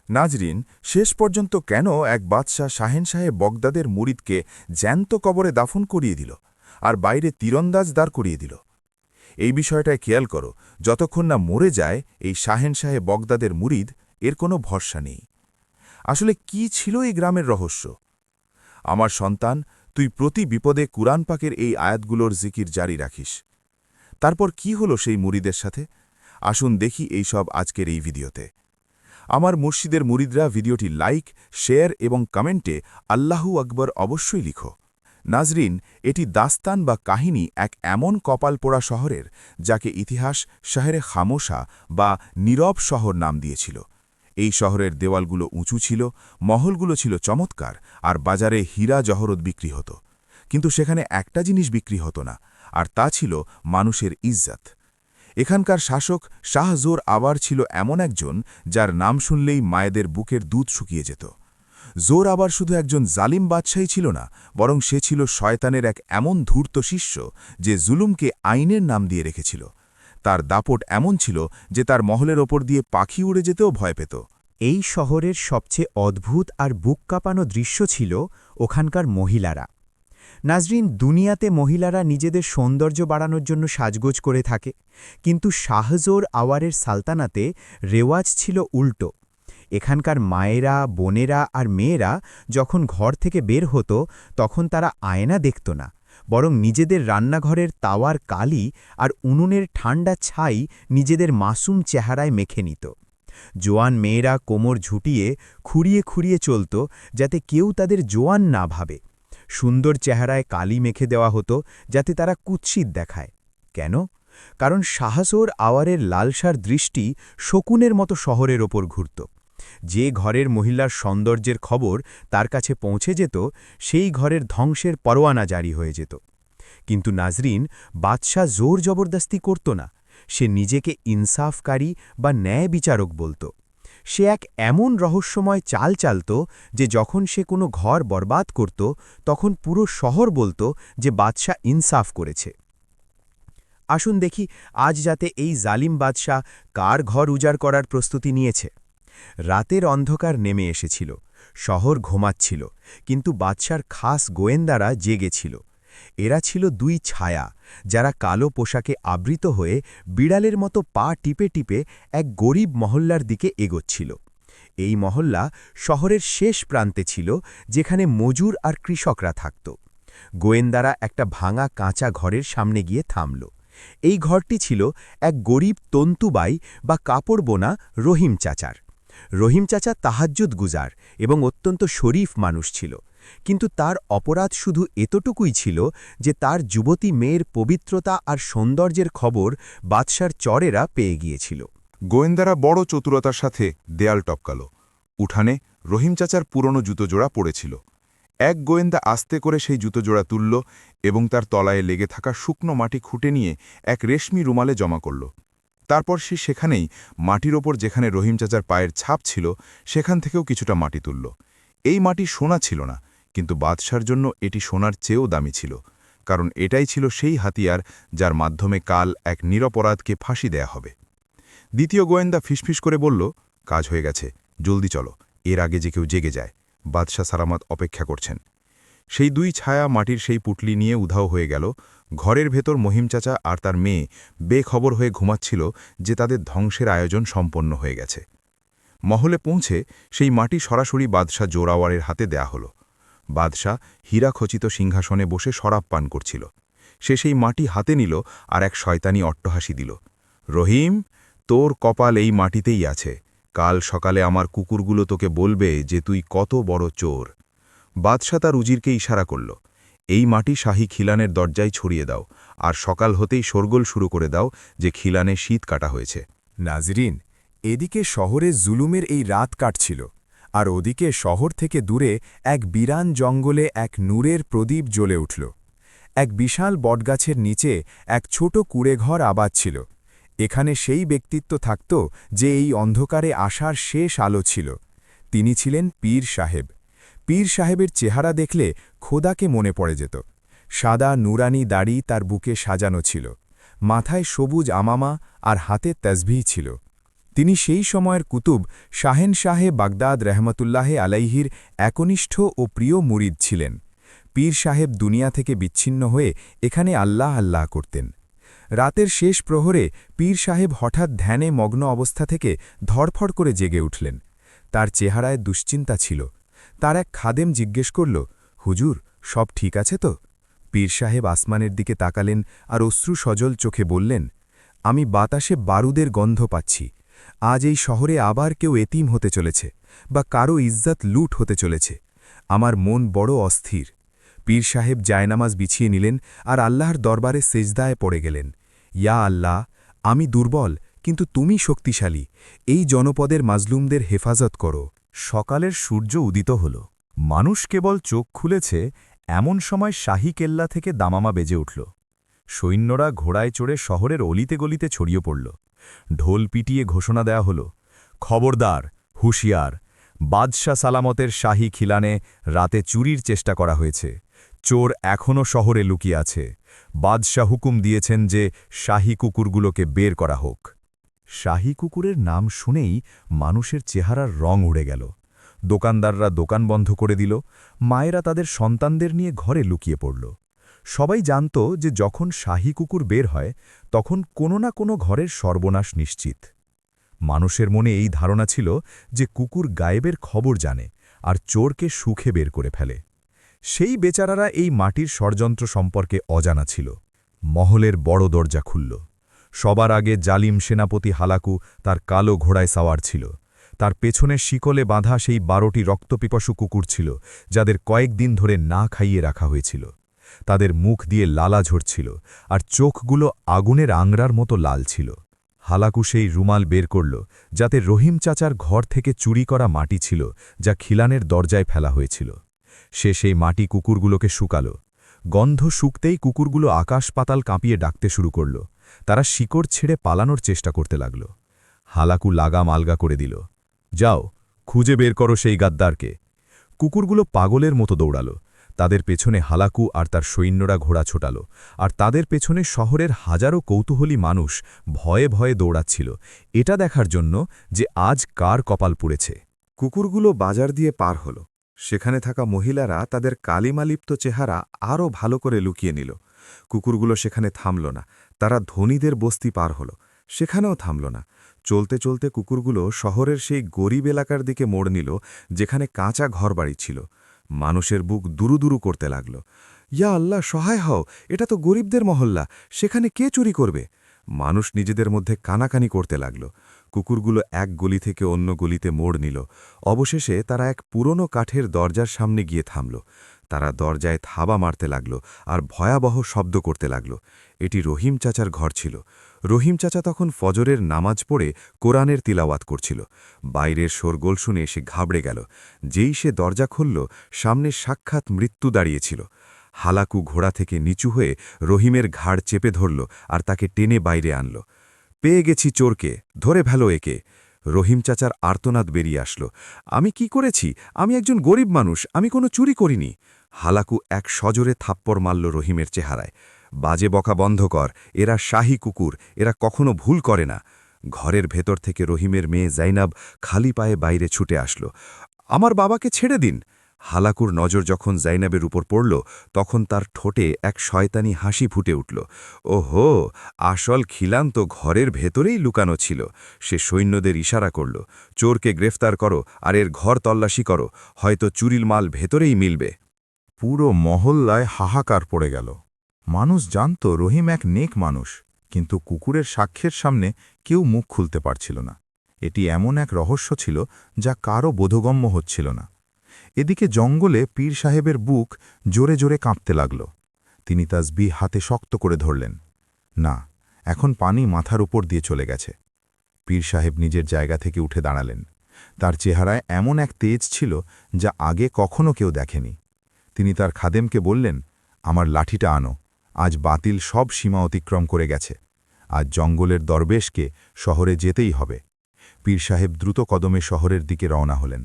নাজরিন, শেষ পর্যন্ত কেন এক বাদশাহ শাহেনশাহে বগদাদের মুরিদকে জ্যান্ত কবরে দাফন করিয়ে দিল আর বাইরে তীরন্দাজ দাঁড় করিয়ে দিল? এই বিষয়টায় খেয়াল করো, যতক্ষণ না মরে যায় এই শাহেনশাহে বগদাদের মুরিদ, এর কোনো ভরসা নেই। আসলে কি ছিল এই গ্রামের রহস্য? আমার সন্তান, তুই প্রতি বিপদে কুরআন পাকের এই আয়াতগুলোর জিকির জারি রাখিস। তারপর কি হলো সেই মুরিদের সাথে? আসুন দেখি এই সব আজকের এই ভিডিওতে। আমার মুর্শিদের মুরিদরা ভিডিওটি লাইক, শেয়ার এবং কমেন্টে আল্লাহু আকবর অবশ্যই লিখো। নাজরিন, এটি দাস্তান বা কাহিনী এক এমন কপাল পোড়া শহরের, যাকে ইতিহাস শহরে খামোশা বা নীরব শহর নাম দিয়েছিল। এই শহরের দেওয়ালগুলো উঁচু ছিল, মহলগুলো ছিল চমৎকার, আর বাজারে হীরা জহরত বিক্রি হতো। কিন্তু সেখানে একটা জিনিস বিক্রি হতো না, আর তা ছিল মানুষের ইজ্জত। এখানকার শাসক শাহ জোর আবার ছিল এমন একজন, যার নাম শুনলেই মায়েদের বুকের দুধ শুকিয়ে যেত। জোর আবার শুধু একজন জালিম বাদশাহী ছিল না, বরং সে ছিল শয়তানের এক এমন ধূর্ত শিষ্য, যে জুলুমকে আইনের নাম দিয়ে রেখেছিল। তার দাপট এমন ছিল যে তার মহলের ওপর দিয়ে পাখি উড়ে যেতেও ভয় পেত। এই শহরের সবচেয়ে অদ্ভুত আর বুক কাঁপানো দৃশ্য ছিল ওখানকার মহিলারা। নাজরিন, দুনিয়াতে মহিলারা নিজেদের সৌন্দর্য বাড়ানোর জন্য সাজগোজ করে থাকে, কিন্তু শাহজোর আওয়ারের সালতানাতে রেওয়াজ ছিল উল্টো। এখানকার মায়েরা, বোনেরা আর মেয়েরা যখন ঘর থেকে বের হতো, তখন তারা আয়না দেখত না, বরং নিজেদের রান্নাঘরের তাওয়ার কালি আর উনুনের ঠান্ডা ছাই নিজেদের মাসুম চেহারায় মেখে নিত। জোয়ান মেয়েরা কোমর ঝুটিয়ে খুঁড়িয়ে খুঁড়িয়ে চলত, যাতে কেউ তাদের জোয়ান না ভাবে। সুন্দর চেহারায় কালি মেখে দেওয়া হতো, যাতে তারা কুৎসিত দেখায়। কেন? কারণ শাহজোর আওয়ারের লালসার দৃষ্টি শকুনের মতো শহরের ওপর ঘুরত। যে ঘরের মহিলার সৌন্দর্যের খবর তার কাছে পৌঁছে যেত, সেই ঘরের ধ্বংসের পরোয়ানা জারি হয়ে যেত। কিন্তু নাজরিন, বাদশাহ জোর জবরদস্তি করত না। সে নিজেকে ইনসাফকারী বা ন্যায় বিচারক বলত। সে এক এমন রহস্যময় চাল চালত যে যখন সে কোনো ঘর বরবাদ করত, তখন পুরো শহর বলত যে বাদশাহ ইনসাফ করেছে। আসুন দেখি আজ যাতে এই জালিম বাদশাহ কার ঘর উজাড় করার প্রস্তুতি নিয়েছে। রাতের অন্ধকার নেমে এসেছিল, শহর ঘুমাচ্ছিল, কিন্তু বাদশার খাস গোয়েন্দারা জেগেছিল। এরা ছিল দুই ছায়া, যারা কালো পোশাকে আবৃত হয়ে বিড়ালের মতো পা টিপে টিপে এক গরিব মহল্লার দিকে এগোচ্ছিল। এই মহল্লা শহরের শেষ প্রান্তে ছিল, যেখানে মজুর আর কৃষকরা থাকত। গোয়েন্দারা একটা ভাঙা কাঁচা ঘরের সামনে গিয়ে থামল। এই ঘরটি ছিল এক গরিব তন্তুবাই বা কাপড় বোনা রহিম চাচার। রহিম চাচা তাহাজ্জুদ গুজার এবং অত্যন্ত শরীফ মানুষ ছিল, কিন্তু তার অপরাধ শুধু এতটুকুই ছিল যে তার যুবতী মেয়ের পবিত্রতা আর সৌন্দর্যের খবর বাদশার চরেরা পেয়ে গিয়েছিল। গোয়েন্দারা বড় চতুরতার সাথে দেয়াল টপকাল। উঠানে রহিম চাচার পুরনো জুতোজোড়া পড়েছিল। এক গোয়েন্দা আস্তে করে সেই জুতোজোড়া তুলল এবং তার তলায় লেগে থাকা শুকনো মাটি খুঁটে নিয়ে এক রেশমি রুমালে জমা করল। তারপর সে সেখানেই মাটির ওপর যেখানে রহিম চাচার পায়ের ছাপ ছিল, সেখান থেকেও কিছুটা মাটি তুলল। এই মাটি সোনা ছিল না, কিন্তু বাদশার জন্য এটি সোনার চেয়েও দামি ছিল, কারণ এটাই ছিল সেই হাতিয়ার যার মাধ্যমে কাল এক নিরপরাধকে ফাঁসি দেয়া হবে। দ্বিতীয় গোয়েন্দা ফিসফিস করে বলল, কাজ হয়ে গেছে, জলদি চলো, এর আগে যে কেউ জেগে যায়। বাদশাহ সালামত অপেক্ষা করছেন। সেই দুই ছায়া মাটির সেই পুটলি নিয়ে উধাও হয়ে গেল। ঘরের ভেতর মহিম চাচা আর তার মেয়ে বেখবর হয়ে ঘুমাচ্ছিল যে তাদের ধ্বংসের আয়োজন সম্পন্ন হয়ে গেছে। মহলে পৌঁছে সেই মাটি সরাসরি বাদশাহ জোরাওয়ারের হাতে দেয়া হল। বাদশাহ হীরাখচিত সিংহাসনে বসে শরাব পান করছিল। সে সেই মাটি হাতে নিল আর এক শয়তানি অট্টহাসি দিল। রহিম, তোর কপাল এই মাটিতেই আছে। কাল সকালে আমার কুকুরগুলো তোকে বলবে যে তুই কত বড় চোর। বাদশাহ তার উজিরকে ইশারা করল, এই মাটি শাহী খিলানের দরজায় ছড়িয়ে দাও, আর সকাল হতেই শোরগোল শুরু করে দাও যে খিলানে শীত কাটা হয়েছে। নাজরিন, এদিকে শহরে জুলুমের এই রাত কাটছিল, আর ওদিকে শহর থেকে দূরে এক বিরান জঙ্গলে এক নূরের প্রদীপ জ্বলে উঠল। এক বিশাল বটগাছের নিচে এক ছোট কুঁড়েঘর আবাদ ছিল। এখানে সেই ব্যক্তিত্ব থাকত যে এই অন্ধকারে আসার শেষ আলো ছিল। তিনি ছিলেন পীর সাহেব। পীর সাহেবের চেহারা দেখলে খোদাকে মনে পড়ে যেত। সাদা নুরানি দাড়ি তার বুকে সাজানো ছিল, মাথায় সবুজ আমামা আর হাতে তসবিহ ছিল। তিনি সেই সময়ের কুতুব শাহেনশাহে বাগদাদ রহমতুল্লাহে আলাইহির একনিষ্ঠ ও প্রিয় মুরিদ ছিলেন। পীর সাহেব দুনিয়া থেকে বিচ্ছিন্ন হয়ে এখানে আল্লাহ আল্লাহ করতেন। রাতের শেষ প্রহরে পীর সাহেব হঠাৎ ধ্যানে মগ্ন অবস্থা থেকে ধড়ফড় করে জেগে উঠলেন। তার চেহারায় দুশ্চিন্তা ছিল। তার এক খাদেম জিজ্ঞেস করল, হুজুর, সব ঠিক আছে তো? পীর সাহেব আসমানের দিকে তাকালেন আর অশ্রু সজল চোখে বললেন, আমি বাতাসে বারুদের গন্ধ পাচ্ছি। আজ এই শহরে আবার কেউ এতিম হতে চলেছে, বা কারো ইজ্জত লুট হতে চলেছে। আমার মন বড় অস্থির। পীর সাহেব জায়নামাজ বিছিয়ে নিলেন আর আল্লাহর দরবারে সেজদায় পড়ে গেলেন। ইয়া আল্লাহ, আমি দুর্বল, কিন্তু তুমি শক্তিশালী। এই জনপদের মাজলুমদের হেফাজত করো। সকালের সূর্য উদিত হল। মানুষ কেবল চোখ খুলেছে এমন সময় শাহী কেল্লা থেকে দামামা বেজে উঠল। সৈন্যরা ঘোড়ায় চড়ে শহরের অলিতে গলিতে ছড়িয়ে পড়ল। ঢোল পিটিয়ে ঘোষণা দেয়া হল, খবরদার, হুঁশিয়ার, বাদশাহ সালামতের শাহী খিলানে রাতে চুরির চেষ্টা করা হয়েছে। চোর এখনও শহরে লুকিয়ে আছে। বাদশাহ হুকুম দিয়েছেন যে শাহী কুকুরগুলোকে বের করা হোক। শাহী কুকুরের নাম শুনেই মানুষের চেহারার রং উড়ে গেল। দোকানদাররা দোকান বন্ধ করে দিল। মায়েরা তাদের সন্তানদের নিয়ে ঘরে লুকিয়ে পড়ল। সবাই জানত যে যখন শাহী কুকুর বের হয় তখন কোনো না কোনো ঘরের সর্বনাশ নিশ্চিত। মানুষের মনে এই ধারণা ছিল যে কুকুর গায়েবের খবর জানে আর চোরকে সুখে বের করে ফেলে। সেই বেচারারা এই মাটির ষড়যন্ত্র সম্পর্কে অজানা ছিল। মহলের বড় দরজা খুলল। সবার আগে জালিম সেনাপতি হালাকু তার কালো ঘোড়ায় সাওয়ার ছিল। তার পেছনে শিকলে বাঁধা সেই 12টি রক্তপিপাসু কুকুর ছিল, যাদের কয়েকদিন ধরে না খাইয়ে রাখা হয়েছিল। তাদের মুখ দিয়ে লালা ঝরছিল, আর চোখগুলো আগুনের আংড়ার মতো লাল ছিল। হালাকু সেই রুমাল বের করল, যাতে রহিম চাচার ঘর থেকে চুরি করা মাটি ছিল, যা খিলানের দরজায় ফেলা হয়েছিল। সে সেই মাটি কুকুরগুলোকে শুকাল। গন্ধ শুকতেই কুকুরগুলো আকাশ পাতাল কাঁপিয়ে ডাকতে শুরু করল। তারা শিকড় ছেড়ে পালানোর চেষ্টা করতে লাগল। হালাকু লাগাম আলগা করে দিল। যাও, খুঁজে বের করো সেই গাদ্দারকে। কুকুরগুলো পাগলের মতো দৌড়াল। তাদের পেছনে হালাকু আর তার সৈন্যরা ঘোড়া ছোটাল, আর তাদের পেছনে শহরের হাজারো কৌতূহলী মানুষ ভয়ে ভয়ে দৌড়াচ্ছিল, এটা দেখার জন্য যে আজ কার কপাল পুড়েছে। কুকুরগুলো বাজার দিয়ে পার হল। সেখানে থাকা মহিলারা তাদের কালিমালিপ্ত চেহারা আরও ভালো করে লুকিয়ে নিল। কুকুরগুলো সেখানে থামল না। তারা ধনীদের বস্তি পার হল, সেখানেও থামল না। চলতে চলতে কুকুরগুলো শহরের সেই গরিব এলাকার দিকে মোড় নিল, যেখানে কাঁচা ঘরবাড়ি ছিল। মানুষের বুক দুরুদুরু করতে লাগল। ইয়া আল্লাহ, সহায় হও, এটা তো গরিবদের মহল্লা, সেখানে কে চুরি করবে? মানুষ নিজেদের মধ্যে কানাকানি করতে লাগল। কুকুরগুলো এক গলি থেকে অন্য গলিতে মোড় নিল। অবশেষে তারা এক পুরনো কাঠের দরজার সামনে গিয়ে থামল। তারা দরজায় থাবা মারতে লাগল আর ভয়াবহ শব্দ করতে লাগল। এটি রহিম চাচার ঘর ছিল। রহিম চাচা তখন ফজরের নামাজ পড়ে কোরআনের তিলাওয়াত করছিল। বাইরের শোরগোল শুনে সে ঘাবড়ে গেল। যেই সে দরজা খুলল, সামনে সাক্ষাৎ মৃত্যু দাঁড়িয়েছিল। হালাকু ঘোড়া থেকে নিচু হয়ে রহিমের ঘাড় চেপে ধরল আর তাকে টেনে বাইরে আনল। পেয়ে গেছি চোরকে, ধরে ফেলো একে। রহিম চাচার আর্তনাদ বেরিয়ে আসলো। আমি কি করেছি? আমি একজন গরিব মানুষ, আমি কোনো চুরি করিনি। হালাকু এক সজোরে থাপ্পড় মারল রহিমের চেহারায়। বাজে বকা বন্ধ কর, এরা শাহী কুকুর, এরা কখনো ভুল করে না। ঘরের ভেতর থেকে রহিমের মেয়ে জাইনাব খালি পায়ে বাইরে ছুটে আসলো। আমার বাবাকে ছেড়ে দিন। হালাকুর নজর যখন জাইনাবের উপর পড়ল, তখন তার ঠোঁটে এক শয়তানি হাসি ফুটে উঠল। ওহো, আসল খিলান তো ঘরের ভেতরেই লুকানো ছিল। সে সৈন্যদের ইশারা করল, চোরকে গ্রেফতার করো আর এর ঘর তল্লাশি করো, হয়তো চুরির মাল ভেতরেই মিলবে। পুরো মহল্লায় হাহাকার পড়ে গেল। মানুষ জানত রহিম এক নেক মানুষ, কিন্তু কুকুরের সাক্ষ্যের সামনে কেউ মুখ খুলতে পারছিল না। এটি এমন এক রহস্য ছিল যা কারও বোধগম্য হচ্ছিল না। এদিকে জঙ্গলে পীর সাহেবের বুক জোরে জোরে কাঁপতে লাগল। তিনি তাসবিহ হাতে শক্ত করে ধরলেন। না, এখন পানি মাথার উপর দিয়ে চলে গেছে। পীর সাহেব নিজের জায়গা থেকে উঠে দাঁড়ালেন। তার চেহারায় এমন এক তেজ ছিল যা আগে কখনো কেউ দেখেনি। তিনি তার খাদেমকে বললেন, আমার লাঠিটা আনো, আজ বাতিল সব সীমা অতিক্রম করে গেছে। আজ জঙ্গলের দরবেশকে শহরে যেতেই হবে। পীর সাহেব দ্রুত কদমে শহরের দিকে রওনা হলেন।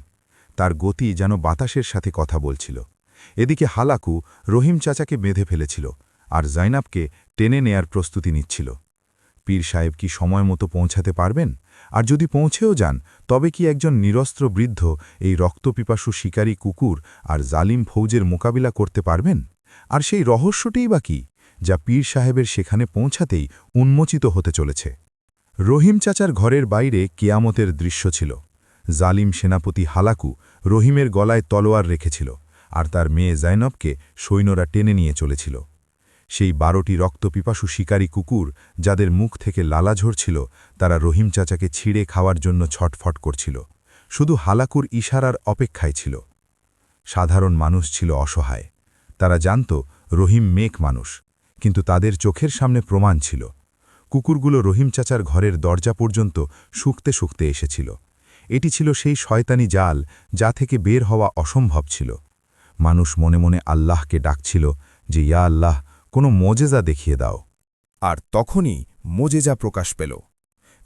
তার গতি যেন বাতাসের সাথে কথা বলছিল। এদিকে হালাকু রহিম চাচাকে বেঁধে ফেলেছিল আর জাইনাবকে টেনে নেয়ার প্রস্তুতি নিচ্ছিল। পীর সাহেব কি সময় মতো পৌঁছাতে পারবেন, আর যদি পৌঁছেও যান তবে কি একজন নিরস্ত্র বৃদ্ধ এই রক্তপিপাসু শিকারী কুকুর আর জালিম ফৌজের মোকাবিলা করতে পারবেন? আর সেই রহস্যটিই বা কি, যা পীর সাহেবের সেখানে পৌঁছাতেই উন্মোচিত হতে চলেছে? রহিম চাচার ঘরের বাইরে কেয়ামতের দৃশ্য ছিল। জালিম সেনাপতি হালাকু রহিমের গলায় তলোয়ার রেখেছিল, আর তার মেয়ে জাইনবকে সৈন্যরা টেনে নিয়ে চলেছিল। সেই 12টি রক্তপিপাসু শিকারী কুকুর, যাদের মুখ থেকে লালা ঝরছিল, তারা রহিম চাচাকে ছিঁড়ে খাওয়ার জন্য ছটফট করছিল। শুধু হালাকুর ইশারার অপেক্ষায় ছিল। সাধারণ মানুষ ছিল অসহায়। তারা জানত রহিম মেক মানুষ, কিন্তু তাদের চোখের সামনে প্রমাণ ছিল। কুকুরগুলো রহিম চাচার ঘরের দরজা পর্যন্ত শুকতে শুকতে এসেছিল। এটি ছিল সেই শয়তানি জাল, যা থেকে বের হওয়া অসম্ভব ছিল। মানুষ মনে মনে আল্লাহকে ডাকছিল যে, ইয়া আল্লাহ, কোনো মোজেজা দেখিয়ে দাও। আর তখনই মোজেজা প্রকাশ পেল।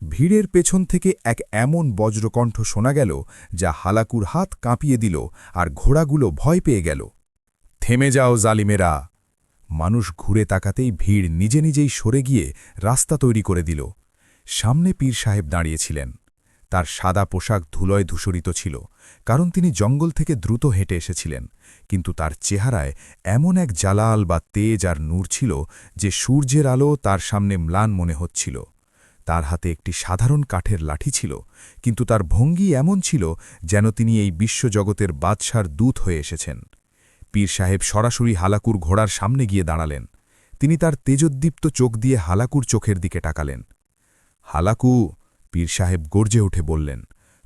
ভিড়ের পেছন থেকে এক এমন বজ্রকণ্ঠ শোনা গেল, যা হালাকুর হাত কাঁপিয়ে দিল, আর ঘোড়াগুলো ভয় পেয়ে গেল। থেমে যাও জালিমেরা! মানুষ ঘুরে তাকাতেই ভিড় নিজে নিজেই সরে গিয়ে রাস্তা তৈরি করে দিল। সামনে পীর সাহেব দাঁড়িয়েছিলেন। তার সাদা পোশাক ধুলোয় ধূসরিত ছিল, কারণ তিনি জঙ্গল থেকে দ্রুত হেঁটে এসেছিলেন, কিন্তু তার চেহারায় এমন এক জালাল বা তেজ আর নূর ছিল যে সূর্যের আলো তার সামনে ম্লান মনে হচ্ছিল। তার হাতে একটি সাধারণ কাঠের লাঠি ছিল, কিন্তু তার ভঙ্গি এমন ছিল যেন তিনি এই বিশ্বজগতের বাদশার দূত হয়ে এসেছেন। পীর সাহেব সরাসরি হালাকুর ঘোড়ার সামনে গিয়ে দাঁড়ালেন। তিনি তার তেজোদ্দীপ্ত চোখ দিয়ে হালাকুর চোখের দিকে তাকালেন। হালাকু, পীর সাহেব গর্জে উঠে বললেন,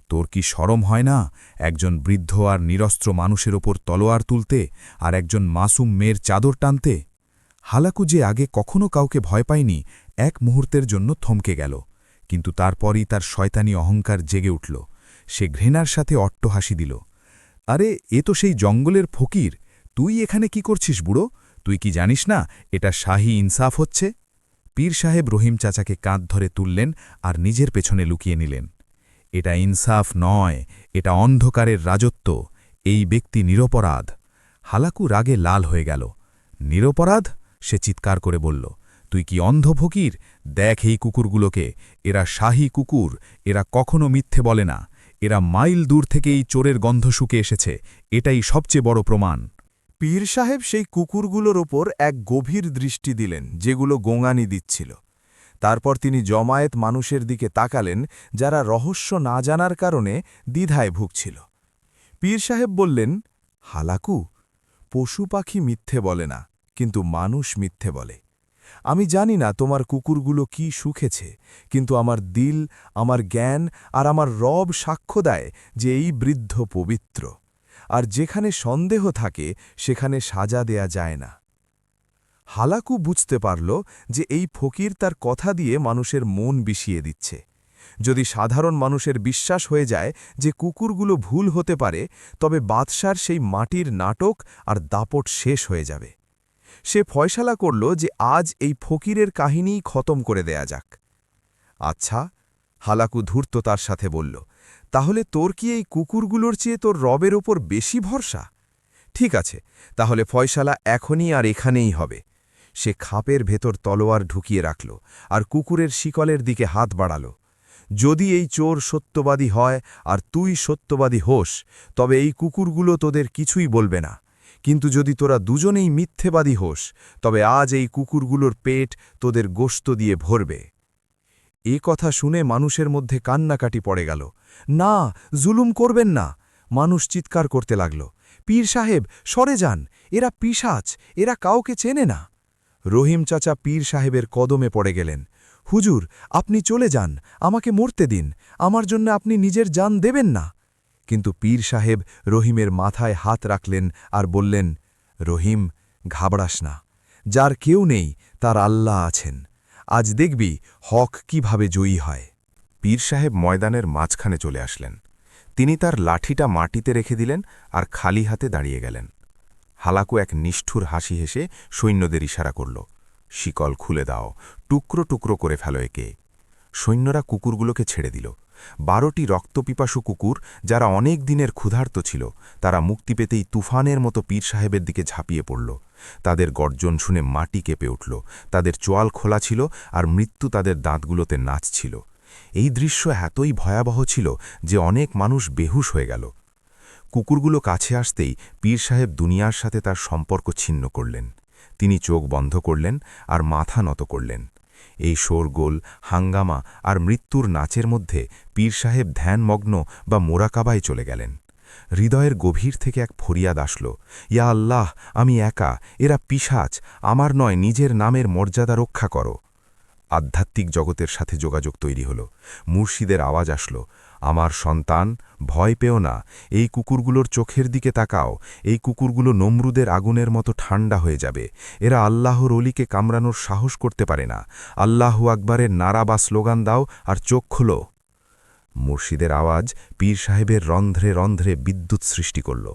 তোর কি শরম হয় না একজন বৃদ্ধ আর নিরস্ত্র মানুষের ওপর তলোয়ার তুলতে, আর একজন মাসুম মেয়ের চাদর টানতে? হালাকু যে আগে কখনো কাউকে ভয় পায়নি, এক মুহূর্তের জন্য থমকে গেল, কিন্তু তারপরই তার শয়তানি অহংকার জেগে উঠল। সে ঘৃণার সাথে অট্টহাসি দিল। আরে, এ তো সেই জঙ্গলের ফকির! তুই এখানে কি করছিস বুড়ো? তুই কি জানিস না এটা শাহী ইনসাফ হচ্ছে? পীর সাহেব রহিম চাচাকে কাঁধ ধরে তুললেন আর নিজের পেছনে লুকিয়ে নিলেন। এটা ইনসাফ নয়, এটা অন্ধকারের রাজত্ব। এই ব্যক্তি নিরপরাধ। হালাকু রাগে লাল হয়ে গেল। নিরপরাধ? সে চিৎকার করে বলল, তুই কি অন্ধ ফকির? দেখ এই কুকুরগুলোকে, এরা শাহী কুকুর, এরা কখনো মিথ্যে বলে না। এরা মাইল দূর থেকে এই চোরের গন্ধ শুকে এসেছে, এটাই সবচেয়ে বড় প্রমাণ। পীর সাহেব সেই কুকুরগুলোর ওপর এক গভীর দৃষ্টি দিলেন, যেগুলো গোঙানি দিচ্ছিল। তারপর তিনি জমায়েত মানুষের দিকে তাকালেন, যারা রহস্য না জানার কারণে দ্বিধায় ভুগছিল। পীর সাহেব বললেন, হালাকু, পশু পাখি মিথ্যে বলে না, কিন্তু মানুষ মিথ্যে বলে। আমি জানি না তোমার কুকুরগুলো কি সুখেছে, কিন্তু আমার দিল, আমার জ্ঞান আর আমার রব সাক্ষ্য দেয় যে এই বৃদ্ধ পবিত্র। আর যেখানে সন্দেহ থাকে সেখানে সাজা দেয়া যায় না। হালাকু বুঝতে পারল যে এই ফকির তার কথা দিয়ে মানুষের মন বিষিয়ে দিচ্ছে। যদি সাধারণ মানুষের বিশ্বাস হয়ে যায় যে কুকুরগুলো ভুল হতে পারে, তবে বাদশার সেই মাটির নাটক আর দাপট শেষ হয়ে যাবে। সে ফয়সালা করল যে আজ এই ফকিরের কাহিনীই খতম করে দেয়া যাক। আচ্ছা, হালাকু ধূর্ততার সাথে বলল, তাহলে তোর কি এই কুকুরগুলোর চেয়ে তোর রবের ওপর বেশি ভরসা? ঠিক আছে, তাহলে ফয়সালা এখনই আর এখানেই হবে। সে খাপের ভেতর তলোয়ার ঢুকিয়ে রাখল আর কুকুরের শিকলের দিকে হাত বাড়াল। যদি এই চোর সত্যবাদী হয় আর তুই সত্যবাদী হোস, তবে এই কুকুরগুলো তোদের কিছুই বলবে না। কিন্তু যদি তোরা দুজনেই মিথ্যেবাদী হোস, তবে আজ এই কুকুরগুলোর পেট তোদের গোশত দিয়ে ভরবে। এ কথা শুনে মানুষের মধ্যে কান্নাকাটি পড়ে গেল। না, জুলুম করবেন না! মানুষ চিৎকার করতে লাগল, পীর সাহেব, সরে যান, এরা পিশাচ, এরা কাউকে চেনে না। রহিম চাচা পীর সাহেবের কদমে পড়ে গেলেন। হুজুর, আপনি চলে যান, আমাকে মরতে দিন, আমার জন্য আপনি নিজের জান দেবেন না। কিন্তু পীর সাহেব রহিমের মাথায় হাত রাখলেন আর বললেন, রহিম, ঘাবড়াস না। যার কেউ নেই তার আল্লাহ আছেন। আজ দেখবি হক কিভাবে জয়ী হয়। পীর সাহেব ময়দানের মাঝখানে চলে আসলেন। তিনি তার লাঠিটা মাটিতে রেখে দিলেন আর খালি হাতে দাঁড়িয়ে গেলেন। হালাকু এক নিষ্ঠুর হাসি হেসে সৈন্যদের ইশারা করল, শিকল খুলে দাও, টুকরো টুকরো করে ফেলো একে। সৈন্যরা কুকুরগুলোকে ছেড়ে দিল। 12টি রক্তপিপাসু কুকুর, যারা অনেক দিনের ক্ষুধার্ত ছিল, তারা মুক্তি পেতেই তুফানের মতো পীর সাহেবের দিকে ঝাঁপিয়ে পড়ল। তাদের গর্জন শুনে মাটি কেঁপে উঠল। তাদের চোয়াল খোলা ছিল আর মৃত্যু তাদের দাঁতগুলোতে নাচছিল। এই দৃশ্য এতই ভয়াবহ ছিল যে অনেক মানুষ বেহুশ হয়ে গেল। কুকুরগুলো কাছে আসতেই পীর সাহেব দুনিয়ার সাথে তার সম্পর্ক ছিন্ন করলেন। তিনি চোখ বন্ধ করলেন আর মাথা নত করলেন। এই শোরগোল, হাঙ্গামা আর মৃত্যুর নাচের মধ্যে পীর সাহেব ধ্যানমগ্ন বা মোরাকাবায় চলে গেলেন। হৃদয়ের গভীর থেকে এক ফরিয়াদ আসল, ইয়া আল্লাহ, আমি একা, এরা পিশাচ, আমার নয়, নিজের নামের মর্যাদা রক্ষা করো। আধ্যাত্মিক জগতের সাথে যোগাযোগ তৈরি হল। মুর্শিদের আওয়াজ আসল, আমার সন্তান, ভয় পেও না, এই কুকুরগুলোর চোখের দিকে তাকাও, এই কুকুরগুলো নমরুদের আগুনের মতো ঠান্ডা হয়ে যাবে, এরা আল্লাহর অলিকে কামড়ানোর সাহস করতে পারে না, আল্লাহু আকবারের নারা বা স্লোগান দাও আর চোখ খোলো। মুর্শিদের আওয়াজ পীর সাহেবের রন্ধ্রে রন্ধ্রে বিদ্যুৎ সৃষ্টি করল।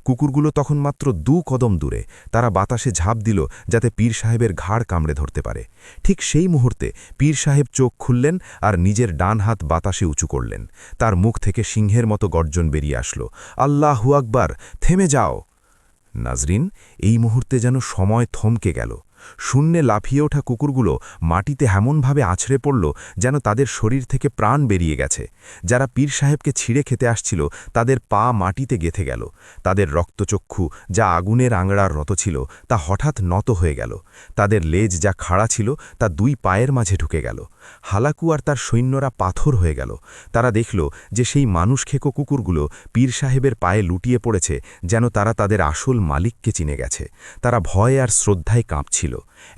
কুকুরগুলো তখন মাত্র 2 কদম দূরে, তারা বাতাসে ঝাঁপ দিল যাতে পীর সাহেবের ঘাড় কামড়ে ধরতে পারে। ঠিক সেই মুহূর্তে পীর সাহেব চোখ খুললেন আর নিজের ডান হাত বাতাসে উঁচু করলেন। তার মুখ থেকে সিংহের মতো গর্জন বেরিয়ে আসল, আল্লাহু আকবার, থেমে যাও। নাজরিন, এই মুহূর্তে যেন সময় থমকে গেল। শূন্যে লাফিয়ে ওঠা কুকুরগুলো মাটিতে এমনভাবে আছড়ে পড়ল যেন তাদের শরীর থেকে প্রাণ বেরিয়ে গেছে। যারা পীর সাহেবকে ছিঁড়ে খেতে আসছিল তাদের পা মাটিতে গেঁথে গেল। তাদের রক্তচক্ষু, যা আগুনের আংড়ার রত ছিল, তা হঠাৎ নত হয়ে গেল। তাদের লেজ যা খাড়া ছিল তা 2 পায়ের মাঝে ঢুকে গেল। হালাকু আর তার সৈন্যরা পাথর হয়ে গেল। তারা দেখল যে সেই মানুষ খেকো কুকুরগুলো পীর সাহেবের পায়ে লুটিয়ে পড়েছে, যেন তারা তাদের আসল মালিককে চিনে গেছে। তারা ভয় আর শ্রদ্ধায় কাঁপছিল।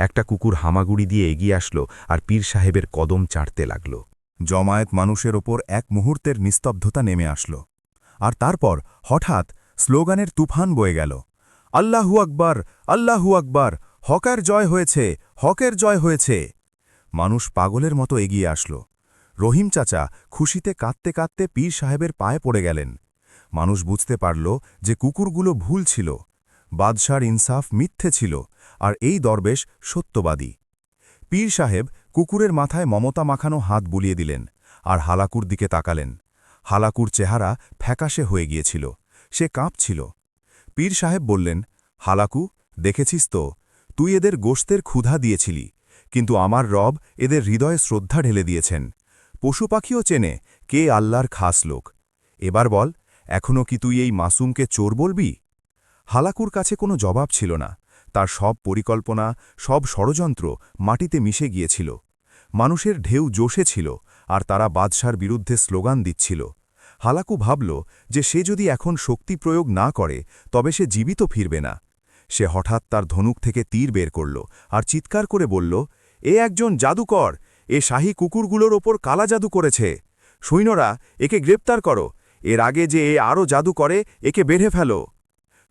একটা কুকুর হামাগুড়ি দিয়ে এগিয়ে আসলো আর পীর সাহেবের কদম চাটতে লাগল। জমায়েত মানুষের ওপর এক মুহূর্তের নিস্তব্ধতা নেমে আসল। আর তারপর হঠাৎ স্লোগানের তুফান বয়ে গেল, আল্লাহু আকবার, আল্লাহু আকবার, হকের জয় হয়েছে, হকের জয় হয়েছে। মানুষ পাগলের মতো এগিয়ে আসল। রহিম চাচা খুশিতে কাঁদতে কাঁদতে পীর সাহেবের পায়ে পড়ে গেলেন। মানুষ বুঝতে পারল যে কুকুরগুলো ভুল ছিল, বাদশার ইনসাফ মিথ্যে ছিল, আর এই দরবেশ সত্যবাদী। পীর সাহেব কুকুরের মাথায় মমতা মাখানো হাত বুলিয়ে দিলেন আর হালাকুর দিকে তাকালেন। হালাকুর চেহারা ফ্যাকাশে হয়ে গিয়েছিল, সে কাঁপছিল। পীর সাহেব বললেন, হালাকু, দেখেছিস তো, তুই এদের গোশতের ক্ষুধা দিয়েছিলি, কিন্তু আমার রব এদের হৃদয়ে শ্রদ্ধা ঢেলে দিয়েছেন। পশু পাখিও চেনে কে আল্লাহর খাস লোক। এবার বল, এখনও কি তুই এই মাসুমকে চোর বলবি? হালাকুর কাছে কোনো জবাব ছিল না। তার সব পরিকল্পনা, সব ষড়যন্ত্র মাটিতে মিশে গিয়েছিল। মানুষের ঢেউ জোশে ছিল আর তারা বাদশার বিরুদ্ধে স্লোগান দিচ্ছিল। হালাকু ভাবল যে সে যদি এখন শক্তি প্রয়োগ না করে তবে সে জীবিত ফিরবে না। সে হঠাৎ তার ধনুক থেকে তীর বের করল আর চিৎকার করে বলল, এ একজন জাদুকর, এ শাহী কুকুরগুলোর ওপর কালা জাদু করেছে। সৈন্যরা, একে গ্রেপ্তার করো, এর আগে যে এ আরও জাদু করে একে বেঁধে ফেলো।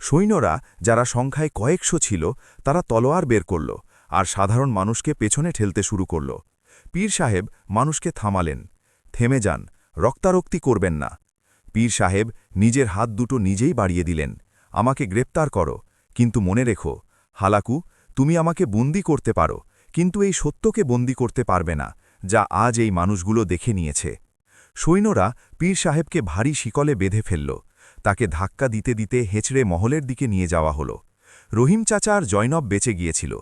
সৈন্যরা, যারা সংখ্যায় কয়েকশো ছিল, তারা তলোয়ার বের করল আর সাধারণ মানুষকে পেছনে ঠেলতে শুরু করল। পীর সাহেব মানুষকে থামালেন, থেমে যান, রক্তারক্তি করবেন না। পীর সাহেব নিজের হাত দুটো নিজেই বাড়িয়ে দিলেন, আমাকে গ্রেপ্তার করো, কিন্তু মনে রেখো, হালাকু, তুমি আমাকে বন্দি করতে পারো, কিন্তু এই সত্যকে বন্দি করতে পারবে না, যা আজ এই মানুষগুলো দেখে নিয়েছে। সৈন্যরা পীর সাহেবকে ভারী শিকলে বেঁধে ফেলল। তাকে ধাক্কা দিতে দিতে হেঁচড়ে মহলের দিকে নিয়ে যাওয়া হল। রহিম চাচা আর জয়নব বেঁচে গিয়েছিল,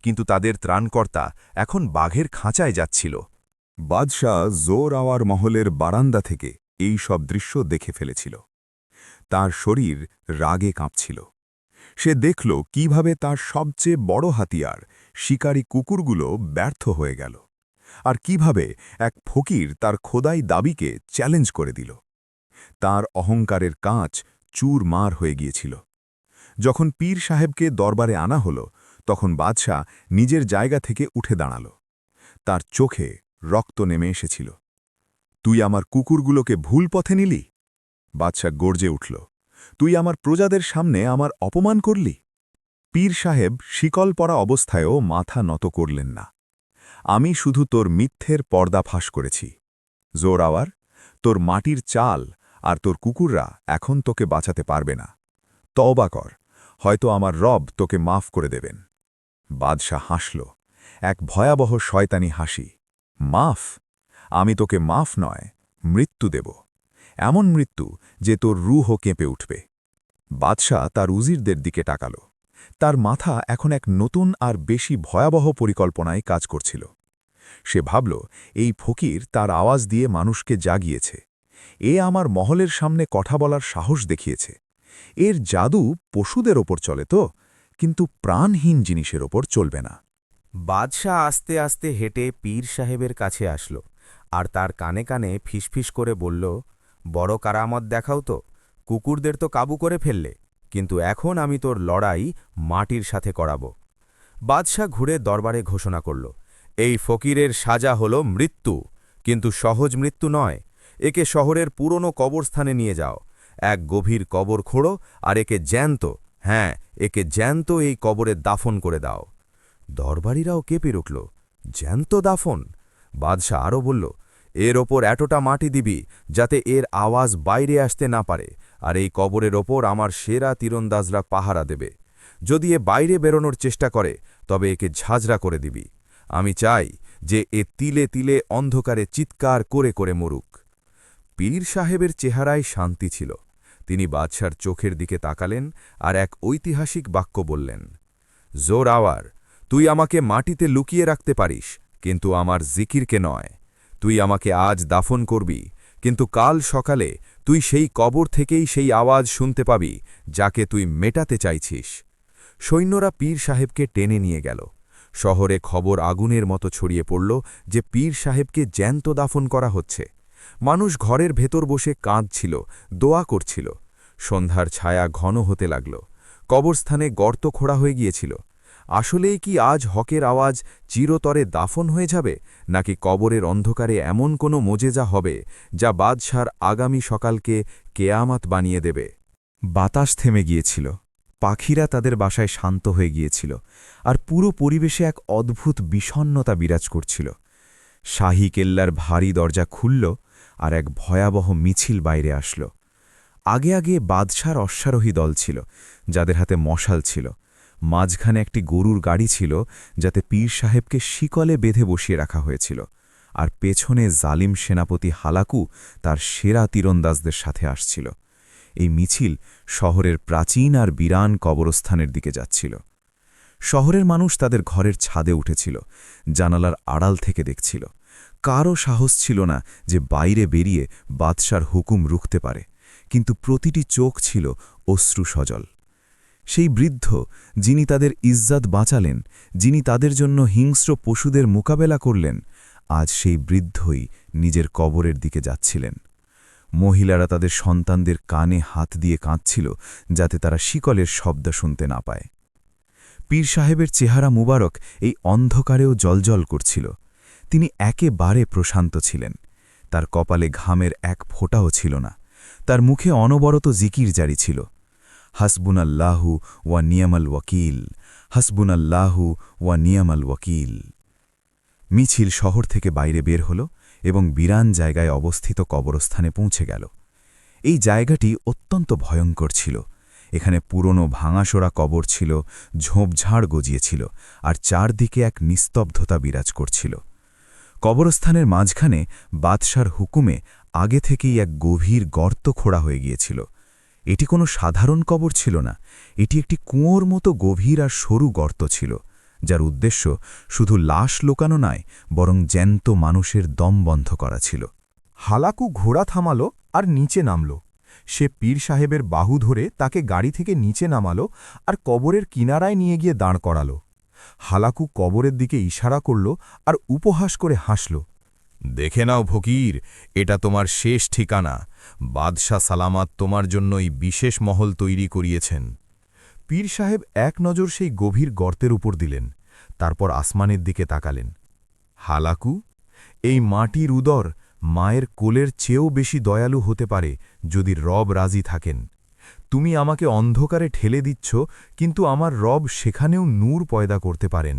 কিন্তু তাদের ত্রাণকর্তা এখন বাঘের খাঁচায় যাচ্ছিল। বাদশাহ জোর আওয়ার মহলের বারান্দা থেকে এই সব দৃশ্য দেখে ফেলেছিল। তার শরীর রাগে কাঁপছিল। সে দেখল কিভাবে তার সবচেয়ে বড় হাতিয়ার, শিকারী কুকুরগুলো ব্যর্থ হয়ে গেল, আর কিভাবে এক ফকির তার খোদাই দাবিকে চ্যালেঞ্জ করে দিল। তার অহংকারের কাঁচ চুরমার হয়ে গিয়েছিল। যখন পীর সাহেবকে দরবারে আনা হল, তখন বাদশাহ নিজের জায়গা থেকে উঠে দাঁড়াল। তার চোখে রক্ত নেমে এসেছিল। তুই আমার কুকুরগুলোকে ভুল পথে নিলি? বাদশাহ গর্জে উঠল, তুই আমার প্রজাদের সামনে আমার অপমান করলি? পীর সাহেব শিকল পরা অবস্থায়ও মাথা নত করলেন না। আমি শুধু তোর মিথ্যের পর্দা ফাঁস করেছি। জোরাওয়ার, তোর মাটির চাল আর তোর কুকুররা এখন তোকে বাঁচাতে পারবে না। তওবা কর, হয়তো আমার রব তোকে মাফ করে দেবেন। বাদশাহ হাসল, এক ভয়াবহ শয়তানি হাসি। মাফ? আমি তোকে মাফ নয়, মৃত্যু দেব, এমন মৃত্যু যে তোর রুহও কেঁপে উঠবে। বাদশাহ তার উজিরদের দিকে তাকাল। তার মাথা এখন এক নতুন আর বেশি ভয়াবহ পরিকল্পনায় কাজ করছিল। সে ভাবল, এই ফকির তার আওয়াজ দিয়ে মানুষকে জাগিয়েছে। এ আমার মহলের সামনে কথা বলার সাহস দেখিয়েছে। এর জাদু পশুদের ওপর চলে তো, কিন্তু প্রাণহীন জিনিসের ওপর চলবে না। বাদশাহ আস্তে আস্তে হেঁটে পীর সাহেবের কাছে আসল, আর তার কানে কানে ফিসফিস করে বলল, বড় কারামত দেখাও তো, কুকুরদের তো কাবু করে ফেললে, কিন্তু এখন আমি তোর লড়াই মাটির সাথে করাব। বাদশাহ ঘুরে দরবারে ঘোষণা করল, এই ফকিরের সাজা হল মৃত্যু, কিন্তু সহজ মৃত্যু নয়। একে শহরের পুরনো কবরস্থানে নিয়ে যাও, এক গভীর কবর খোঁড়ো, আর একে জ্যান্ত, হ্যাঁ, একে জ্যান্ত এই কবরে দাফন করে দাও। দরবারীরাও কেঁপে উঠল, জ্যান্ত দাফন? বাদশাহ আরও বলল, এর ওপর এতটা মাটি দিবি যাতে এর আওয়াজ বাইরে আসতে না পারে, আর এই কবরের ওপর আমার সেরা তীরন্দাজরা পাহারা দেবে। যদি এ বাইরে বেরোনোর চেষ্টা করে তবে একে ঝাঁঝরা করে দিবি। আমি চাই যে এ তিলে তিলে অন্ধকারে চিৎকার করে করে মরুক। পীর সাহেবের চেহারায় শান্তি ছিল। তিনি বাদশার চোখের দিকে তাকালেন আর এক ঐতিহাসিক বাক্য বললেন, জোর আওয়ার, তুই আমাকে মাটিতে লুকিয়ে রাখতে পারিস, কিন্তু আমার জিকিরকে নয়। তুই আমাকে আজ দাফন করবি, কিন্তু কাল সকালে তুই সেই কবর থেকেই সেই আওয়াজ শুনতে পাবি যাকে তুই মেটাতে চাইছিস। সৈন্যরা পীর সাহেবকে টেনে নিয়ে গেল। শহরে খবর আগুনের মতো ছড়িয়ে পড়ল যে পীর সাহেবকে জ্যান্ত দাফন করা হচ্ছে। মানুষ ঘরের ভেতর বসে কাঁদছিল, দোয়া করছিল। সন্ধ্যার ছায়া ঘন হতে লাগল। কবরস্থানে গর্ত খোঁড়া হয়ে গিয়েছিল। আসলেই কি আজ হকের আওয়াজ চিরতরে দাফন হয়ে যাবে, নাকি কবরের অন্ধকারে এমন কোনো মোজেজা হবে যা বাদশার আগামী সকালকে কেয়ামাত বানিয়ে দেবে? বাতাস থেমে গিয়েছিল, পাখিরা তাদের বাসায় শান্ত হয়ে গিয়েছিল, আর পুরো পরিবেশে এক অদ্ভুত বিষণ্ণতা বিরাজ করছিল। শাহী কেল্লার ভারী দরজা খুলল, আর এক ভয়াবহ মিছিল বাইরে আসল। আগে আগে বাদশার অশ্বারোহী দল ছিল, যাদের হাতে মশাল ছিল। মাঝখানে একটি গরুর গাড়ি ছিল, যাতে পীর সাহেবকে শিকলে বেঁধে বসিয়ে রাখা হয়েছিল, আর পেছনে জালিম সেনাপতি হালাকু তার সেরা তীরন্দাজদের সাথে আসছিল। এই মিছিল শহরের প্রাচীন আর বিরান কবরস্থানের দিকে যাচ্ছিল। শহরের মানুষ তাদের ঘরের ছাদে উঠেছিল, জানালার আড়াল থেকে দেখছিল। কারও সাহস ছিল না যে বাইরে বেরিয়ে বাদশার হুকুম রুখতে পারে, কিন্তু প্রতিটি চোখ ছিল অশ্রু সজল। সেই বৃদ্ধ, যিনি তাদের ইজ্জত বাঁচালেন, যিনি তাদের জন্য হিংস্র পশুদের মোকাবেলা করলেন, আজ সেই বৃদ্ধই নিজের কবরের দিকে যাচ্ছিলেন। মহিলারা তাদের সন্তানদের কানে হাত দিয়ে কাঁদছিল, যাতে তারা শিকলের শব্দ শুনতে না পায়। পীর সাহেবের চেহারা মুবারক এই অন্ধকারেও জলজল করছিল। তিনি একেবারে প্রশান্ত ছিলেন। তার কপালে ঘামের এক ফোঁটাও ছিল না। তার মুখে অনবরত জিকির জারি ছিল, হাসবুনাল্লাহু ওয়া নিয়ামাল ওয়াকিল, হাসবুনাল্লাহু ওয়া নিয়ামাল ওয়াকিল। মিছিল শহর থেকে বাইরে বের হল এবং বিরান জায়গায় অবস্থিত কবরস্থানে পৌঁছে গেল। এই জায়গাটি অত্যন্ত ভয়ঙ্কর ছিল। এখানে পুরনো ভাঙাসোরা কবর ছিল, ঝোপঝাড় গজিয়েছিল, আর চারদিকে এক নিস্তব্ধতা বিরাজ করছিল। কবরস্থানের মাঝখানে বাদশার হুকুমে আগে থেকেই এক গভীর গর্ত খোঁড়া হয়ে গিয়েছিল। এটি কোনো সাধারণ কবর ছিল না, এটি একটি কুঁয়োর মতো গভীর আর সরু গর্ত ছিল, যার উদ্দেশ্য শুধু লাশ লোকানো নয়, বরং জ্যান্ত মানুষের দম বন্ধ করা ছিল। হালাকু ঘোড়া থামাল আর নিচে নামল। সে পীর সাহেবের বাহু ধরে তাকে গাড়ি থেকে নিচে নামাল আর কবরের কিনারায় নিয়ে গিয়ে দাঁড় করাল। হালাকু কবরের দিকে ইশারা করল আর উপহাস করে হাসল। দেখে নাও ফকির, এটা তোমার শেষ ঠিকানা। বাদশাহ সালামাত তোমার জন্যই বিশেষ মহল তৈরি করিয়েছেন। পীর সাহেব এক নজর সেই গভীর গর্তের উপর দিলেন, তারপর আসমানের দিকে তাকালেন। হালাকু, এই মাটির উদর মায়ের কোলের চেয়েও বেশি দয়ালু হতে পারে যদি রব রাজি থাকেন। তুমি আমাকে অন্ধকারে ঠেলে দিচ্ছ, কিন্তু আমার রব সেখানেও নূর পয়দা করতে পারেন।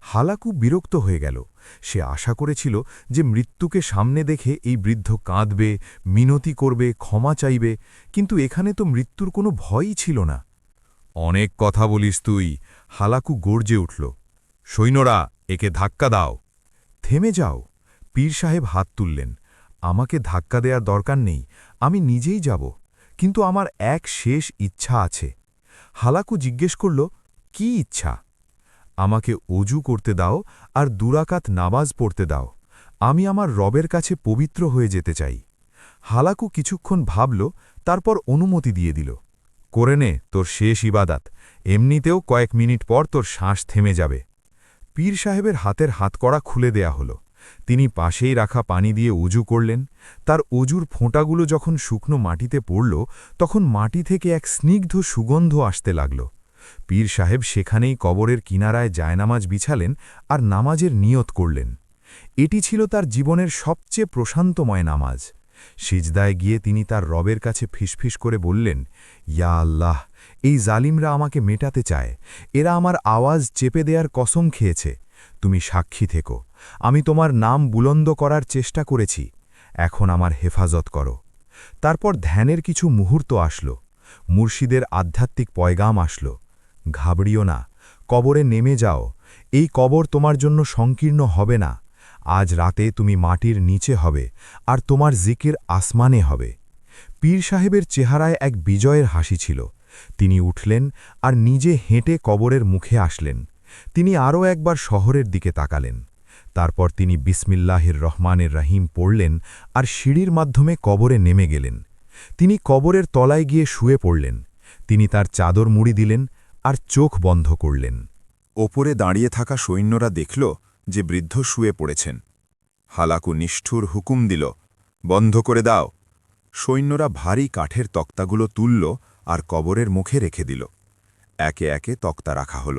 হালাকু বিরক্ত হয়ে গেল। সে আশা করেছিল যে মৃত্যুকে সামনে দেখে এই বৃদ্ধ কাঁদবে, মিনতি করবে, ক্ষমা চাইবে, কিন্তু এখানে তো মৃত্যুর কোনো ভয়ই ছিল না। অনেক কথা বলিস তুই, হালাকু গর্জে উঠল। সৈন্যরা, একে ধাক্কা দাও। থেমে যাও। পীর সাহেব হাত তুললেন। আমাকে ধাক্কা দেওয়ার দরকার নেই, আমি নিজেই যাব, কিন্তু আমার এক শেষ ইচ্ছা আছে। হালাকু জিজ্ঞেস করল, কি ইচ্ছা? আমাকে অজু করতে দাও আর দুরাকাত নামাজ পড়তে দাও। আমি আমার রবের কাছে পবিত্র হয়ে যেতে চাই। হালাকু কিছুক্ষণ ভাবল, তারপর অনুমতি দিয়ে দিল। করে নে তোর শেষ ইবাদাত, এমনিতেও কয়েক মিনিট পর তোর শ্বাস থেমে যাবে। পীর সাহেবের হাতের হাতকড়া খুলে দেয়া হল। তিনি পাশেই রাখা পানি দিয়ে অজু করলেন। তার অজুর ফোঁটাগুলো যখন শুকনো মাটিতে পড়ল, তখন মাটি থেকে এক স্নিগ্ধ সুগন্ধ আসতে লাগল। পীর সাহেব সেখানেই কবরের কিনারায় জায়নামাজ বিছালেন আর নামাজের নিয়ত করলেন। এটি ছিল তার জীবনের সবচেয়ে প্রশান্তময় নামাজ। সিজদায় গিয়ে তিনি তার রবের কাছে ফিসফিস করে বললেন, ইয়া আল্লাহ, এই জালিমরা আমাকে মেটাতে চায়, এরা আমার আওয়াজ চেপে দেয়ার কসম খেয়েছে। তুমি সাক্ষী থেকো, আমি তোমার নাম বুলন্দ করার চেষ্টা করেছি, এখন আমার হেফাজত করো। তারপর ধ্যানের কিছু মুহূর্ত আসল। মুর্শিদের আধ্যাত্মিক পয়গাম আসল, ঘাবড়িও না, কবরে নেমে যাও, এই কবর তোমার জন্য সংকীর্ণ হবে না। আজ রাতে তুমি মাটির নিচে হবে আর তোমার জিকির আসমানে হবে। পীর সাহেবের চেহারায় এক বিজয়ের হাসি ছিল। তিনি উঠলেন আর নিজে হেঁটে কবরের মুখে আসলেন। তিনি আরও একবার শহরের দিকে তাকালেন। তারপর তিনি বিসমিল্লাহির রহমানের রহিম পড়লেন আর সিঁড়ির মাধ্যমে কবরে নেমে গেলেন। তিনি কবরের তলায় গিয়ে শুয়ে পড়লেন। তিনি তার চাদর মুড়ি দিলেন আর চোখ বন্ধ করলেন। ওপরে দাঁড়িয়ে থাকা সৈন্যরা দেখল যে বৃদ্ধ শুয়ে পড়েছেন। হালাকু নিষ্ঠুর হুকুম দিল, বন্ধ করে দাও। সৈন্যরা ভারী কাঠের তক্তাগুলো তুলল আর কবরের মুখে রেখে দিল। একে একে তক্তা রাখা হল।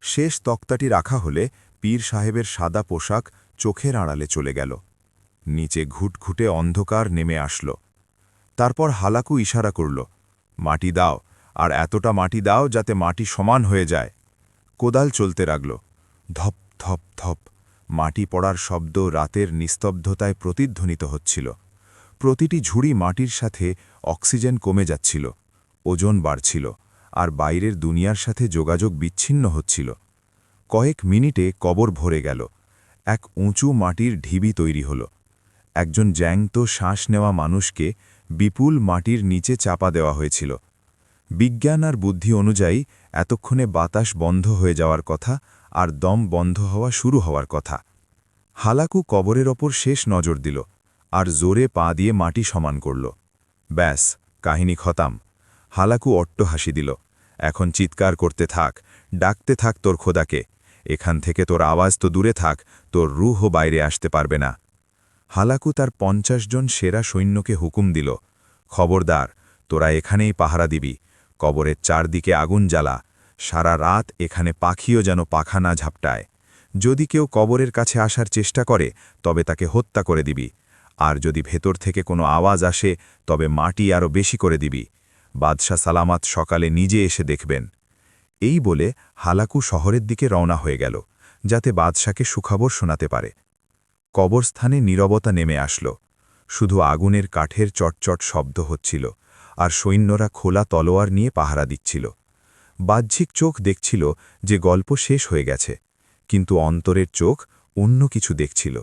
শেষ তক্তাটি রাখা হলে পীর সাহেবের সাদা পোশাক চোখের আড়ালে চলে গেল। নিচে ঘুটঘুটে অন্ধকার নেমে আসল। তারপর হালাকু ইশারা করল, মাটি দাও, আর এতটা মাটি দাও যাতে মাটি সমান হয়ে যায়। কোদাল চলতে লাগল। ধপ ধপ ধপ মাটি পড়ার শব্দ রাতের নিস্তব্ধতায় প্রতিধ্বনিত হচ্ছিল। প্রতিটি ঝুড়ি মাটির সাথে অক্সিজেন কমে যাচ্ছিল, ওজন বাড়ছিল, আর বাইরের দুনিয়ার সাথে যোগাযোগ বিচ্ছিন্ন হচ্ছিল। কয়েক মিনিটে কবর ভরে গেল। এক উঁচু মাটির ঢিবি তৈরি হল। একজন জ্যাংত শ্বাস নেওয়া মানুষকে বিপুল মাটির নিচে চাপা দেওয়া হয়েছিল। বিজ্ঞান আর বুদ্ধি অনুযায়ী এতক্ষণে বাতাস বন্ধ হয়ে যাওয়ার কথা আর দম বন্ধ হওয়া শুরু হওয়ার কথা। হালাকু কবরের ওপর শেষ নজর দিল আর জোরে পা দিয়ে মাটি সমান করল। ব্যাস, কাহিনী খতাম। হালাকু অট্টহাসি দিল। এখন চিৎকার করতে থাক, ডাকতে থাক তোর খোদাকে। এখান থেকে তোর আওয়াজ তো দূরে থাক, তোর রুহও বাইরে আসতে পারবে না। হালাকু তার ৫০ জন সেরা সৈন্যকে হুকুম দিল, খবরদার, তোরা এখানেই পাহারা দিবি। কবরের চারদিকে আগুন জ্বালা, সারা রাত এখানে পাখিও যেন পাখা না ঝাপটায়। যদি কেউ কবরের কাছে আসার চেষ্টা করে তবে তাকে হত্যা করে দিবি, আর যদি ভেতর থেকে কোনো আওয়াজ আসে তবে মাটি আরও বেশি করে দিবি। বাদশাহ সালামাত সকালে নিজে এসে দেখবেন। এই বলে হালাকু শহরের দিকে রওনা হয়ে গেল, যাতে বাদশাকে সুখবর শোনাতে পারে। কবরস্থানে নীরবতা নেমে আসল। শুধু আগুনের কাঠের চটচট শব্দ হচ্ছিল, আর সৈন্যরা খোলা তলোয়ার নিয়ে পাহারা দিচ্ছিল। বাহ্যিক চোখ দেখছিল যে গল্প শেষ হয়ে গেছে, কিন্তু অন্তরের চোখ অন্য কিছু দেখছিল।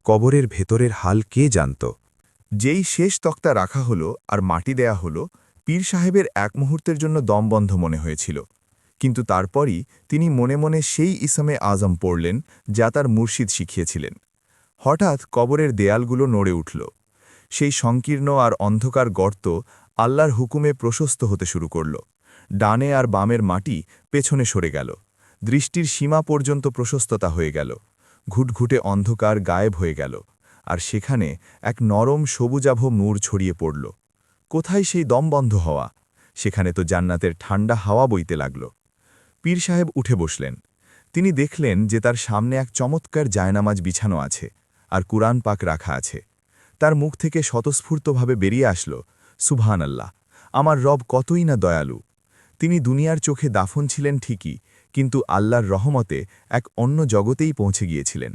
কবরের ভেতরের হাল কে জানত? যেই শেষ তক্তা রাখা হলো আর মাটি দেয়া হলো, পীর সাহেবের এক মুহূর্তের জন্য দমবন্ধ মনে হয়েছিল। কিন্তু তারপরই তিনি মনে মনে সেই ইসমে আজম পড়লেন যা তার মুর্শিদ শিখিয়েছিলেন। হঠাৎ কবরের দেয়ালগুলো নড়ে উঠল। সেই সংকীর্ণ আর অন্ধকার গর্ত আল্লাহর হুকুমে প্রশস্ত হতে শুরু করল। ডানে আর বামের মাটি পেছনে সরে গেল। দৃষ্টির সীমা পর্যন্ত প্রশস্ততা হয়ে গেল। ঘুটঘুটে অন্ধকার গায়েব হয়ে গেল, আর সেখানে এক নরম সবুজাভ নূর ছড়িয়ে পড়ল। কোথায় সেই দমবন্ধ হওয়া? সেখানে তো জান্নাতের ঠান্ডা হাওয়া বইতে লাগল। পীর সাহেব উঠে বসলেন। তিনি দেখলেন যে তার সামনে এক চমৎকার জায়নামাজ বিছানো আছে আর কুরআন পাক রাখা আছে। তার মুখ থেকে স্বতঃস্ফূর্তভাবে বেরিয়ে আসল, সুবহান আল্লাহ, আমার রব কতই না দয়ালু। তিনি দুনিয়ার চোখে দাফন ছিলেন ঠিকই, কিন্তু আল্লাহর রহমতে এক অন্য জগতেই পৌঁছে গিয়েছিলেন।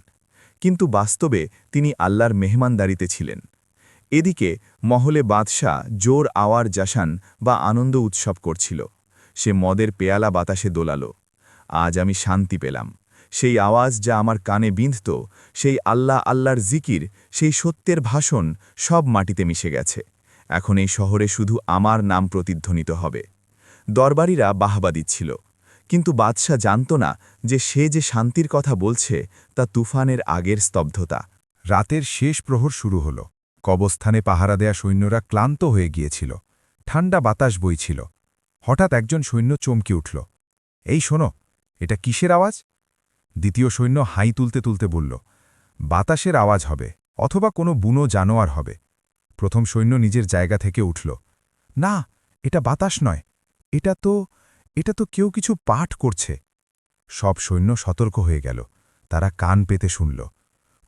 কিন্তু বাস্তবে তিনি আল্লাহর মেহমানদারিতে ছিলেন। এদিকে মহলে বাদশাহ জোর আওয়ার জাসান বা আনন্দ উৎসব করছিল। সে মদের পেয়ালা বাতাসে দোলাল। আজ আমি শান্তি পেলাম। সেই আওয়াজ যা আমার কানে বিঁধত, সেই আল্লাহর জিকির, সেই সত্যের ভাষণ সব মাটিতে মিশে গেছে। এখন এই শহরে শুধু আমার নাম প্রতিধ্বনিত হবে। দরবারীরা বাহবা দিচ্ছিল, কিন্তু বাদশাহ জানত না যে সে যে শান্তির কথা বলছে তা তুফানের আগের স্তব্ধতা। রাতের শেষ প্রহর শুরু হল। কবরস্থানে পাহারা দেয়া সৈন্যরা ক্লান্ত হয়ে গিয়েছিল। ঠান্ডা বাতাস বইছিল। হঠাৎ একজন সৈন্য চমকে উঠল। এই শোনো, এটা কিসের আওয়াজ? দ্বিতীয় সৈন্য হাই তুলতে তুলতে বলল, বাতাসের আওয়াজ হবে, অথবা কোনো বুনো জানোয়ার হবে। প্রথম সৈন্য নিজের জায়গা থেকে উঠল। না, এটা বাতাস নয়, এটা তো কেউ কিছু পাঠ করছে। সব সৈন্য সতর্ক হয়ে গেল। তারা কান পেতে শুনল।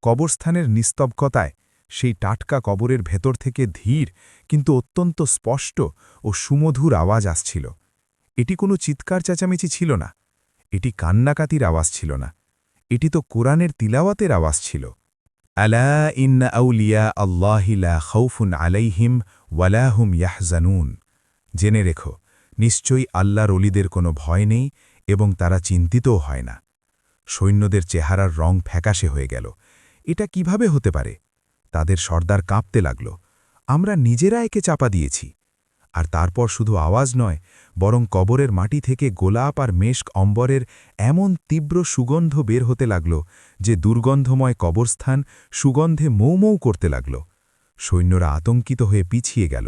কবরস্থানের নিস্তব্ধতায় সেই টাটকা কবরের ভেতর থেকে ধীর কিন্তু অত্যন্ত স্পষ্ট ও সুমধুর আওয়াজ আসছিল। এটি কোনো চিৎকার চেঁচামেচি ছিল না, এটি কান্নাকাতির আওয়াজ ছিল না, এটি তো কোরআনের তিলাওয়াতের আওয়াজ ছিল। আলা ইন্না আউলিয়া আল্লাহি লা খাউফুন আলাইহিম ওয়ালা হুম ইয়াহজানুন। জেনে রেখো, নিশ্চয়ই আল্লাহর অলিদের কোনো ভয় নেই এবং তারা চিন্তিতও হয় না। সৈন্যদের চেহারার রং ফ্যাকাশে হয়ে গেল। এটা কিভাবে হতে পারে? তাদের সর্দার কাঁপতে লাগল। আমরা নিজেরা একে চাপা দিয়েছি। আর তারপর শুধু আওয়াজ নয়, বরং কবরের মাটি থেকে গোলাপ আর মেশক অম্বরের এমন তীব্র সুগন্ধ বের হতে লাগল যে দুর্গন্ধময় কবরস্থান সুগন্ধে মৌ মৌ করতে লাগল। সৈন্যরা আতঙ্কিত হয়ে পিছিয়ে গেল।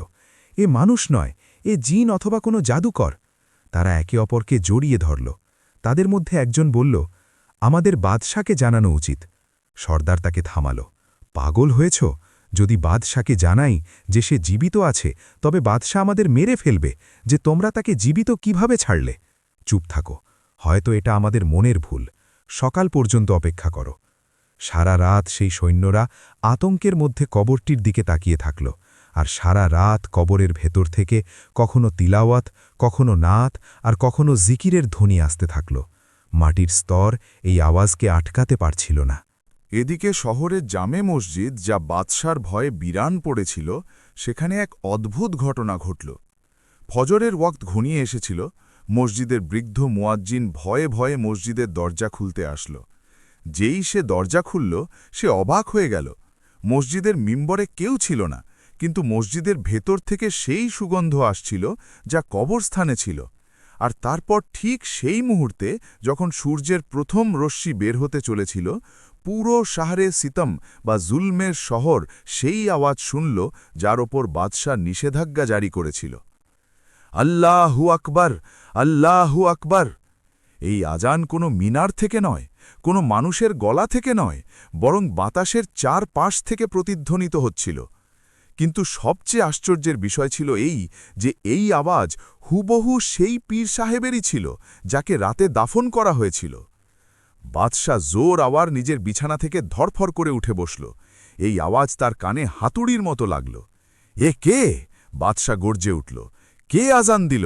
এ মানুষ নয়, এ জিন অথবা কোনো জাদুকর। তারা একে অপরকে জড়িয়ে ধরল। তাদের মধ্যে একজন বলল, আমাদের বাদশাকে জানানো উচিত। সর্দার তাকে থামাল। পাগল হয়েছ? যদি বাদশাকে জানাই যে সে জীবিত আছে, তবে বাদশা আমাদের মেরে ফেলবে যে তোমরা তাকে জীবিত কিভাবে ছাড়লে। চুপ থাকো, হয়তো এটা আমাদের মনের ভুল। সকাল পর্যন্ত অপেক্ষা করো। সারা রাত সেই সৈন্যরা আতঙ্কের মধ্যে কবরটির দিকে তাকিয়ে থাকল। আর সারা রাত কবরের ভেতর থেকে কখনো তিলাওয়াত, কখনো নাত আর কখনো জিকিরের ধ্বনি আসতে থাকল। মাটির স্তর এই আওয়াজকে আটকাতে পারছিল না। এদিকে শহরের জামে মসজিদ, যা বাদশার ভয়ে বিরান পড়েছিল, সেখানে এক অদ্ভুত ঘটনা ঘটল। ফজরের ওয়াক্ত ঘনিয়ে এসেছিল। মসজিদের বৃদ্ধ মুয়াজ্জিন ভয়ে ভয়ে মসজিদের দরজা খুলতে আসল। যেই সে দরজা খুলল, সে অবাক হয়ে গেল। মসজিদের মিম্বরে কেউ ছিল না, কিন্তু মসজিদের ভেতর থেকে সেই সুগন্ধ আসছিল যা কবরস্থানে ছিল। আর তারপর ঠিক সেই মুহূর্তে যখন সূর্যের প্রথম রশ্মি বের হতে চলেছিল, পুরো শাহরে সিতম বা জুলমের শহর সেই আওয়াজ শুনল যার ওপর বাদশাহ নিষেধাজ্ঞা জারি করেছিল। আল্লাহু আকবার, আল্লাহু আকবার। এই আজান কোনো মিনার থেকে নয়, কোনো মানুষের গলা থেকে নয়, বরং বাতাসের চারপাশ থেকে প্রতিধ্বনিত হচ্ছিল। কিন্তু সবচেয়ে আশ্চর্যের বিষয় ছিল এই যে এই আওয়াজ হুবহু সেই পীর সাহেবেরই ছিল যাকে রাতে দাফন করা হয়েছিল। বাদশাহ জোর আওয়ার নিজের বিছানা থেকে ধরফর করে উঠে বসল। এই আওয়াজ তার কানে হাতুড়ির মতো লাগল। এ কে? বাদশাহ গর্জে উঠল। কে আজান দিল?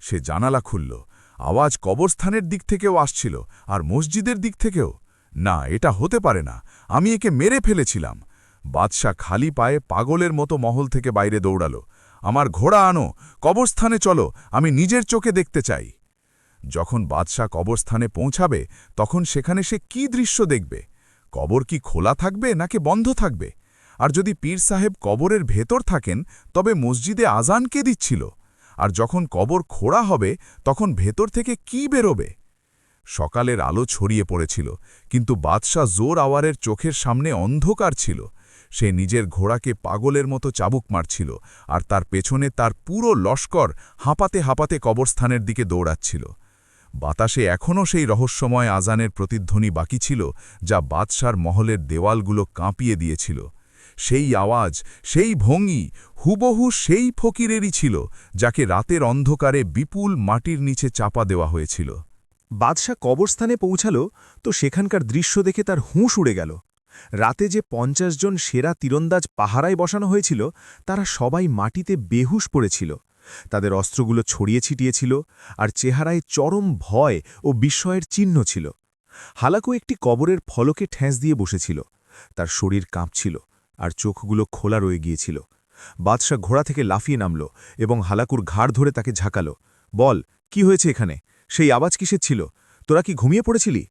সে জানালা খুলল। আওয়াজ কবরস্থানের দিক থেকেও আসছিল, আর মসজিদের দিক থেকেও। না, এটা হতে পারে না, আমি একে মেরে ফেলেছিলাম। বাদশাহ খালি পায়ে পাগলের মতো মহল থেকে বাইরে দৌড়াল। আমার ঘোড়া আনো, কবরস্থানে চলো, আমি নিজের চোখে দেখতে চাই। যখন বাদশাহ কবরস্থানে পৌঁছাবে, তখন সেখানে সে কি দৃশ্য দেখবে? কবর কি খোলা থাকবে নাকি বন্ধ থাকবে? আর যদি পীর সাহেব কবরের ভেতর থাকেন, তবে মসজিদে আজান কে দিচ্ছিল? আর যখন কবর খোঁড়া হবে, তখন ভেতর থেকে কি বেরোবে? সকালের আলো ছড়িয়ে পড়েছিল, কিন্তু বাদশাহ জোর আওয়ারের চোখের সামনে অন্ধকার ছিল। সে নিজের ঘোড়াকে পাগলের মতো চাবুক মারছিল, আর তার পেছনে তার পুরো লস্কর হাঁপাতে হাঁপাতে কবরস্থানের দিকে দৌড়াচ্ছিল। বাতাসে এখনও সেই রহস্যময় আজানের প্রতিধ্বনি বাকি ছিল, যা বাদশার মহলের দেওয়ালগুলো কাঁপিয়ে দিয়েছিল। সেই আওয়াজ, সেই ভঙ্গি হুবহু সেই ফকিরেরই ছিল যাকে রাতের অন্ধকারে বিপুল মাটির নিচে চাপা দেওয়া হয়েছিল। বাদশাহ কবরস্থানে পৌঁছাল তো সেখানকার দৃশ্য দেখে তার হুঁশ উড়ে গেল। রাতে যে ৫০ জন সেরা তীরন্দাজ পাহারায় বসানো হয়েছিল, তারা সবাই মাটিতে বেহুশ পড়েছিল। তাদের অস্ত্রগুলো ছড়িয়ে ছিটিয়েছিল, আর চেহারায় চরম ভয় ও বিস্ময়ের চিহ্ন ছিল। হালাকু একটি কবরের ফলকে ঠেঁস দিয়ে বসেছিল। তার শরীর কাঁপছিল, আর চোখগুলো খোলা রয়ে গিয়েছিল। বাদশাহ ঘোড়া থেকে লাফিয়ে নামল এবং হালাকুর ঘাড় ধরে তাকে ঝাঁকাল। বল, কি হয়েছে এখানে? সেই আওয়াজ কিসের ছিল? তোরা কি ঘুমিয়ে পড়েছিলি?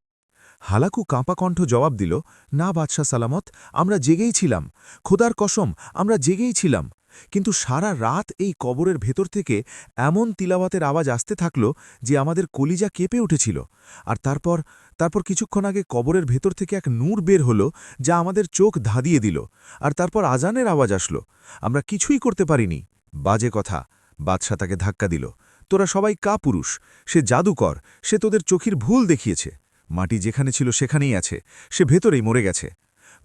হালাকু কাঁপা কণ্ঠ জবাব দিল, না বাদশাহ সালামত, আমরা জেগেই ছিলাম। খোদার কসম, আমরা জেগেই ছিলাম। কিন্তু সারা রাত এই কবরের ভেতর থেকে এমন তিলাওয়াতের আওয়াজ আসতে থাকল যে আমাদের কলিজা কেঁপে উঠেছিল। আর তারপর কিছুক্ষণ আগে কবরের ভেতর থেকে এক নূর বের হলো যা আমাদের চোখ ধাঁধিয়ে দিল। আর তারপর আজানের আওয়াজ আসলো। আমরা কিছুই করতে পারিনি। বাজে কথা। বাদশা তাকে ধাক্কা দিল। তোরা সবাই কাপুরুষ, সে জাদুকর, সে তোদের চোখের ভুল দেখিয়েছে। মাটি যেখানে ছিল সেখানেই আছে, সে ভেতরেই মরে গেছে।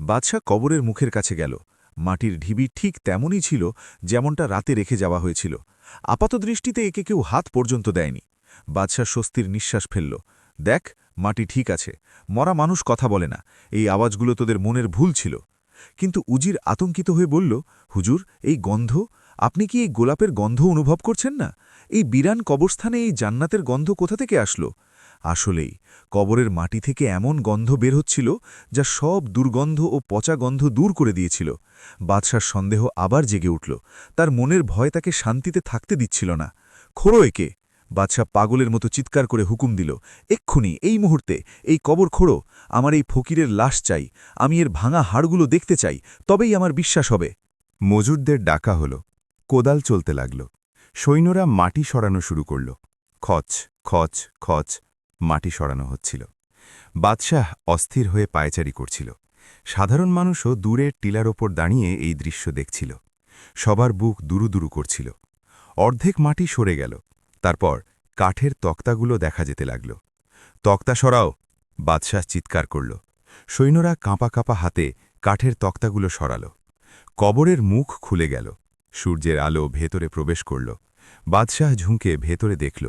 বাদশা কবরের মুখের কাছে গেল। মাটির ঢিবি ঠিক তেমনই ছিল যেমনটা রাতে রেখে যাওয়া হয়েছিল। আপাতদৃষ্টিতে একে কেউ হাত পর্যন্ত দেয়নি। বাদশা স্বস্তির নিঃশ্বাস ফেলল। দেখ, মাটি ঠিক আছে, মরা মানুষ কথা বলে না, এই আওয়াজগুলো তোদের মনের ভুল ছিল। কিন্তু উজির আতঙ্কিত হয়ে বলল, হুজুর, এই গন্ধ, আপনি কি এই গোলাপের গন্ধ অনুভব করছেন না? এই বিরান কবরস্থানে এই জান্নাতের গন্ধ কোথা থেকে আসলো? আসলেই কবরের মাটি থেকে এমন গন্ধ বের হচ্ছিল যা সব দুর্গন্ধ ও পচা গন্ধ দূর করে দিয়েছিল। বাদশার সন্দেহ আবার জেগে উঠল। তার মনের ভয় তাকে শান্তিতে থাকতে দিচ্ছিল না। খোঁড়ো একে! বাদশা পাগলের মতো চিৎকার করে হুকুম দিল, এক্ষুনি, এই মুহূর্তে এই কবর খোঁড়ো। আমার এই ফকিরের লাশ চাই, আমি এর ভাঙা হাড়গুলো দেখতে চাই, তবেই আমার বিশ্বাস হবে। মজুরদের ডাকা হল। কোদাল চলতে লাগল। সৈন্যরা মাটি সরানো শুরু করল। খচ খচ খচ মাটি সরানো হচ্ছিল। বাদশাহ অস্থির হয়ে পায়চারি করছিল। সাধারণ মানুষও দূরের টিলার ওপর দাঁড়িয়ে এই দৃশ্য দেখছিল। সবার বুক দুরুদুরু করছিল। অর্ধেক মাটি সরে গেল। তারপর কাঠের তক্তাগুলো দেখা যেতে লাগল। তক্তা সরাও! বাদশাহ চিৎকার করল। সৈন্যরা কাঁপা কাঁপা হাতে কাঠের তক্তাগুলো সরাল। কবরের মুখ খুলে গেল। সূর্যের আলো ভেতরে প্রবেশ করল। বাদশাহ ঝুঁকে ভেতরে দেখল।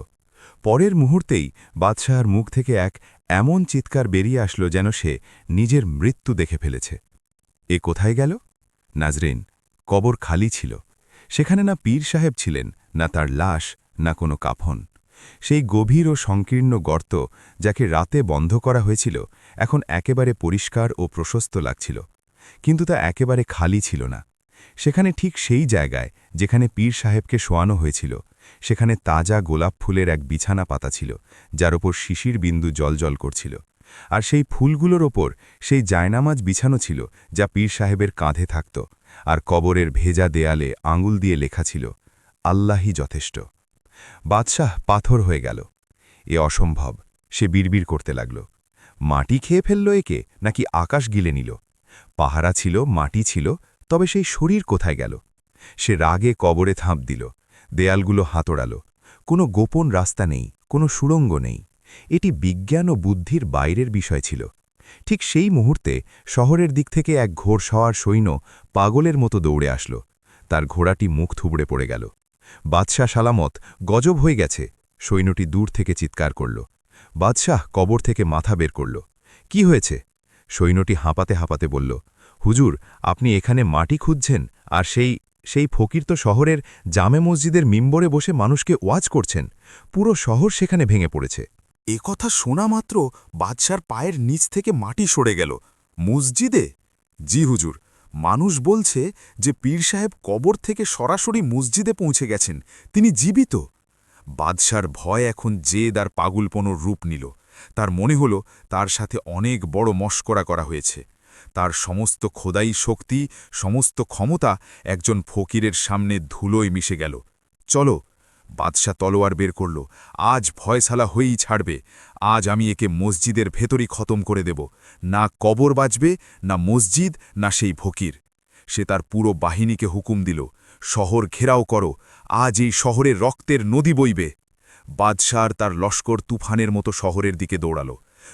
পরের মুহূর্তেই বাদশাহর মুখ থেকে এক এমন চিৎকার বেরিয়ে আসলো যেন সে নিজের মৃত্যু দেখে ফেলেছে। এ কোথায় গেল? নাজরিন, কবর খালি ছিল। সেখানে না পীর সাহেব ছিলেন, না তার লাশ, না কোনো কাফন। সেই গভীর ও সংকীর্ণ গর্ত, যাকে রাতে বন্ধ করা হয়েছিল, এখন একেবারে পরিষ্কার ও প্রশস্ত লাগছিল। কিন্তু তা একেবারে খালি ছিল না। সেখানে ঠিক সেই জায়গায় যেখানে পীর সাহেবকে শোয়ানো হয়েছিল, সেখানে তাজা গোলাপ ফুলের এক বিছানা পাতা ছিল, যার ওপর শিশির বিন্দু জলজল করছিল। আর সেই ফুলগুলোর ওপর সেই জায়নামাজ বিছানো ছিল যা পীর সাহেবের কাঁধে থাকত। আর কবরের ভেজা দেয়ালে আঙুল দিয়ে লেখা ছিল, আল্লাহই যথেষ্ট। বাদশাহ পাথর হয়ে গেল। এ অসম্ভব, সে বিড়বিড় করতে লাগল। মাটি খেয়ে ফেলল একে, নাকি আকাশ গিলে নিল? পাহারা ছিল, মাটি ছিল, তবে সেই শরীর কোথায় গেল? সে রাগে কবরে থাঁপ দিল। দেয়ালগুলো হাতড়াল। কোনো গোপন রাস্তা নেই, কোনো সুড়ঙ্গ নেই। এটি বিজ্ঞান ও বুদ্ধির বাইরের বিষয় ছিল। ঠিক সেই মুহূর্তে শহরের দিক থেকে এক ঘোড়সওয়ার সৈন্য পাগলের মতো দৌড়ে আসল। তার ঘোড়াটি মুখ থুবড়ে পড়ে গেল। বাদশাহ সালামত, গজব হয়ে গেছে! সৈন্যটি দূর থেকে চিৎকার করল। বাদশাহ কবর থেকে মাথা বের করল। কি হয়েছে? সৈন্যটি হাঁপাতে হাঁপাতে বলল, হুজুর, আপনি এখানে মাটি খুঁজছেন, আর সেই ফকির তো শহরের জামে মসজিদের মিম্বরে বসে মানুষকে ওয়াজ করছেন। পুরো শহর সেখানে ভেঙে পড়েছে। এ কথা শোনা মাত্র বাদশার পায়ের নিচ থেকে মাটি সরে গেল। মসজিদে? জি হুজুর, মানুষ বলছে যে পীর সাহেব কবর থেকে সরাসরি মসজিদে পৌঁছে গেছেন, তিনি জীবিত। বাদশার ভয় এখন জেদ আর পাগলপনোর রূপ নিল। তার মনে হল তার সাথে অনেক বড় মস্করা করা হয়েছে। তার সমস্ত খোদাই শক্তি, সমস্ত ক্ষমতা একজন ফকিরের সামনে ধুলোয় মিশে গেল। চলো! বাদশা তলোয়ার বের করল। আজ ফয়সালা হয়েই ছাড়বে। আজ আমি একে মসজিদের ভেতরই খতম করে দেব। না কবর বাঁচবে, না মসজিদ, না সেই ফকির। সে তার পুরো বাহিনীকে হুকুম দিল, শহর ঘেরাও করো, আজ এই শহরের রক্তের নদী বইবে। বাদশার তার লস্কর তুফানের মতো শহরের দিকে দৌড়াল।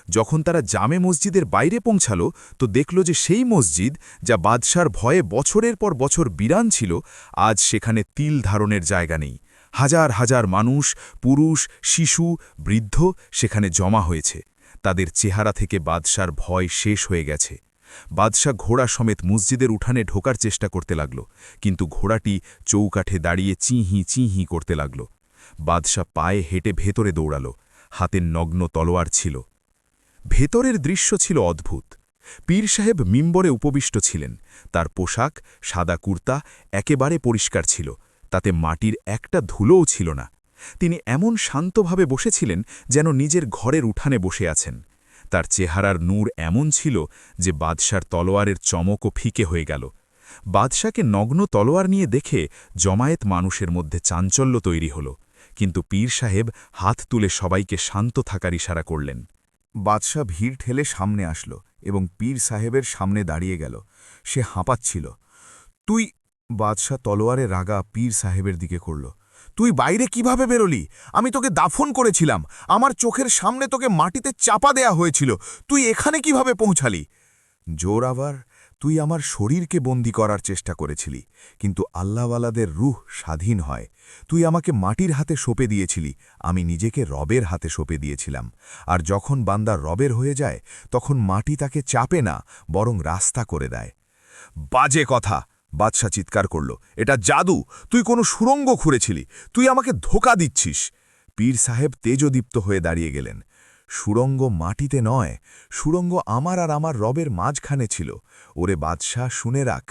যখন তারা জামে মসজিদের বাইরে পৌঁছাল তো দেখল যে সেই মসজিদ, যা বাদশার ভয়ে বছরের পর বছর বিরান ছিল, আজ সেখানে তিল ধারণের জায়গা নেই। হাজার হাজার মানুষ, পুরুষ, শিশু, বৃদ্ধ সেখানে জমা হয়েছে। তাদের চেহারা থেকে বাদশার ভয় শেষ হয়ে গেছে। বাদশা ঘোড়া সমেত মসজিদের উঠানে ঢোকার চেষ্টা করতে লাগল, কিন্তু ঘোড়াটি চৌকাঠে দাঁড়িয়ে চিঁহি চিঁহি করতে লাগল। বাদশা পায়ে হেঁটে ভেতরে দৌড়াল। হাতের নগ্ন তলোয়ার ছিল। ভেতরের দৃশ্য ছিল অদ্ভুত। পীর সাহেব মিম্বরে উপবিষ্ট ছিলেন। তার পোশাক, সাদা কুর্তা, একেবারে পরিষ্কার ছিল, তাতে মাটির একটা ধুলোও ছিল না। তিনি এমন শান্তভাবে বসেছিলেন যেন নিজের ঘরের উঠানে বসে আছেন। তার চেহারার নূর এমন ছিল যে বাদশার তলোয়ারের চমকও ফিকে হয়ে গেল। বাদশাকে নগ্ন তলোয়ার নিয়ে দেখে জমায়েত মানুষের মধ্যে চাঞ্চল্য তৈরি হল, কিন্তু পীর সাহেব হাত তুলে সবাইকে শান্ত থাকার ইশারা করলেন। বাদশাহ ভিড় ঠেলে সামনে আসলো এবং পীর সাহেবের সামনে দাঁড়িয়ে গেল। সে হাঁপাচ্ছিল। তুই বাদশাহ তলোয়ারে রাগা পীর সাহেবের দিকে করল। তুই বাইরে কিভাবে বেরোলি? আমি তোকে দাফন করেছিলাম, আমার চোখের সামনে তোকে মাটিতে চাপা দেয়া হয়েছিল, তুই এখানে কিভাবে পৌঁছালি? জোরাবার, তুই আমার শরীরকে বন্দী করার চেষ্টা করেছিলি, কিন্তু আল্লাহওয়ালাদের রুহ স্বাধীন হয়। তুই আমাকে মাটির হাতে সঁপে দিয়েছিলি, আমি নিজেকে রবের হাতে সঁপে দিয়েছিলাম। আর যখন বান্দা রবের হয়ে যায়, তখন মাটি তাকে চাপে না, বরং রাস্তা করে দেয়। বাজে কথা! বাদশাহ চিৎকার করল। এটা জাদু! তুই কোনো সুড়ঙ্গ খুঁড়েছিলি, তুই আমাকে ধোঁকা দিচ্ছিস। পীর সাহেব তেজদীপ্ত হয়ে দাঁড়িয়ে গেলেন। সুড়ঙ্গ মাটিতে নয়, সুড়ঙ্গ আমার আর আমার রবের মাঝখানে ছিল। ওরে বাদশাহ, শুনে রাখ,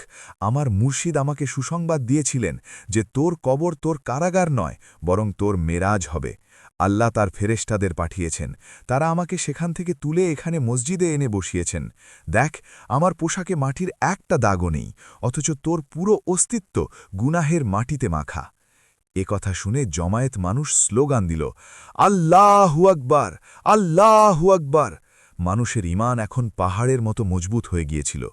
আমার মুর্শিদ আমাকে সুসংবাদ দিয়েছিলেন যে তোর কবর তোর কারাগার নয়, বরং তোর মেরাজ হবে। আল্লাহ তার ফেরেশতাদের পাঠিয়েছেন, তারা আমাকে সেখান থেকে তুলে এখানে মসজিদে এনে বসিয়েছেন। দেখ, আমার পোশাকে মাটির একটা দাগও নেই, অথচ তোর পুরো অস্তিত্ব গুনাহের মাটিতে মাখা। এ কথা শুনে জমায়েত মানুষ স্লোগান দিল, আল্লাহু আকবার, আল্লাহু আকবার। মানুষের ঈমান এখন পাহাড়ের মতো মজবুত হয়ে গিয়েছিল।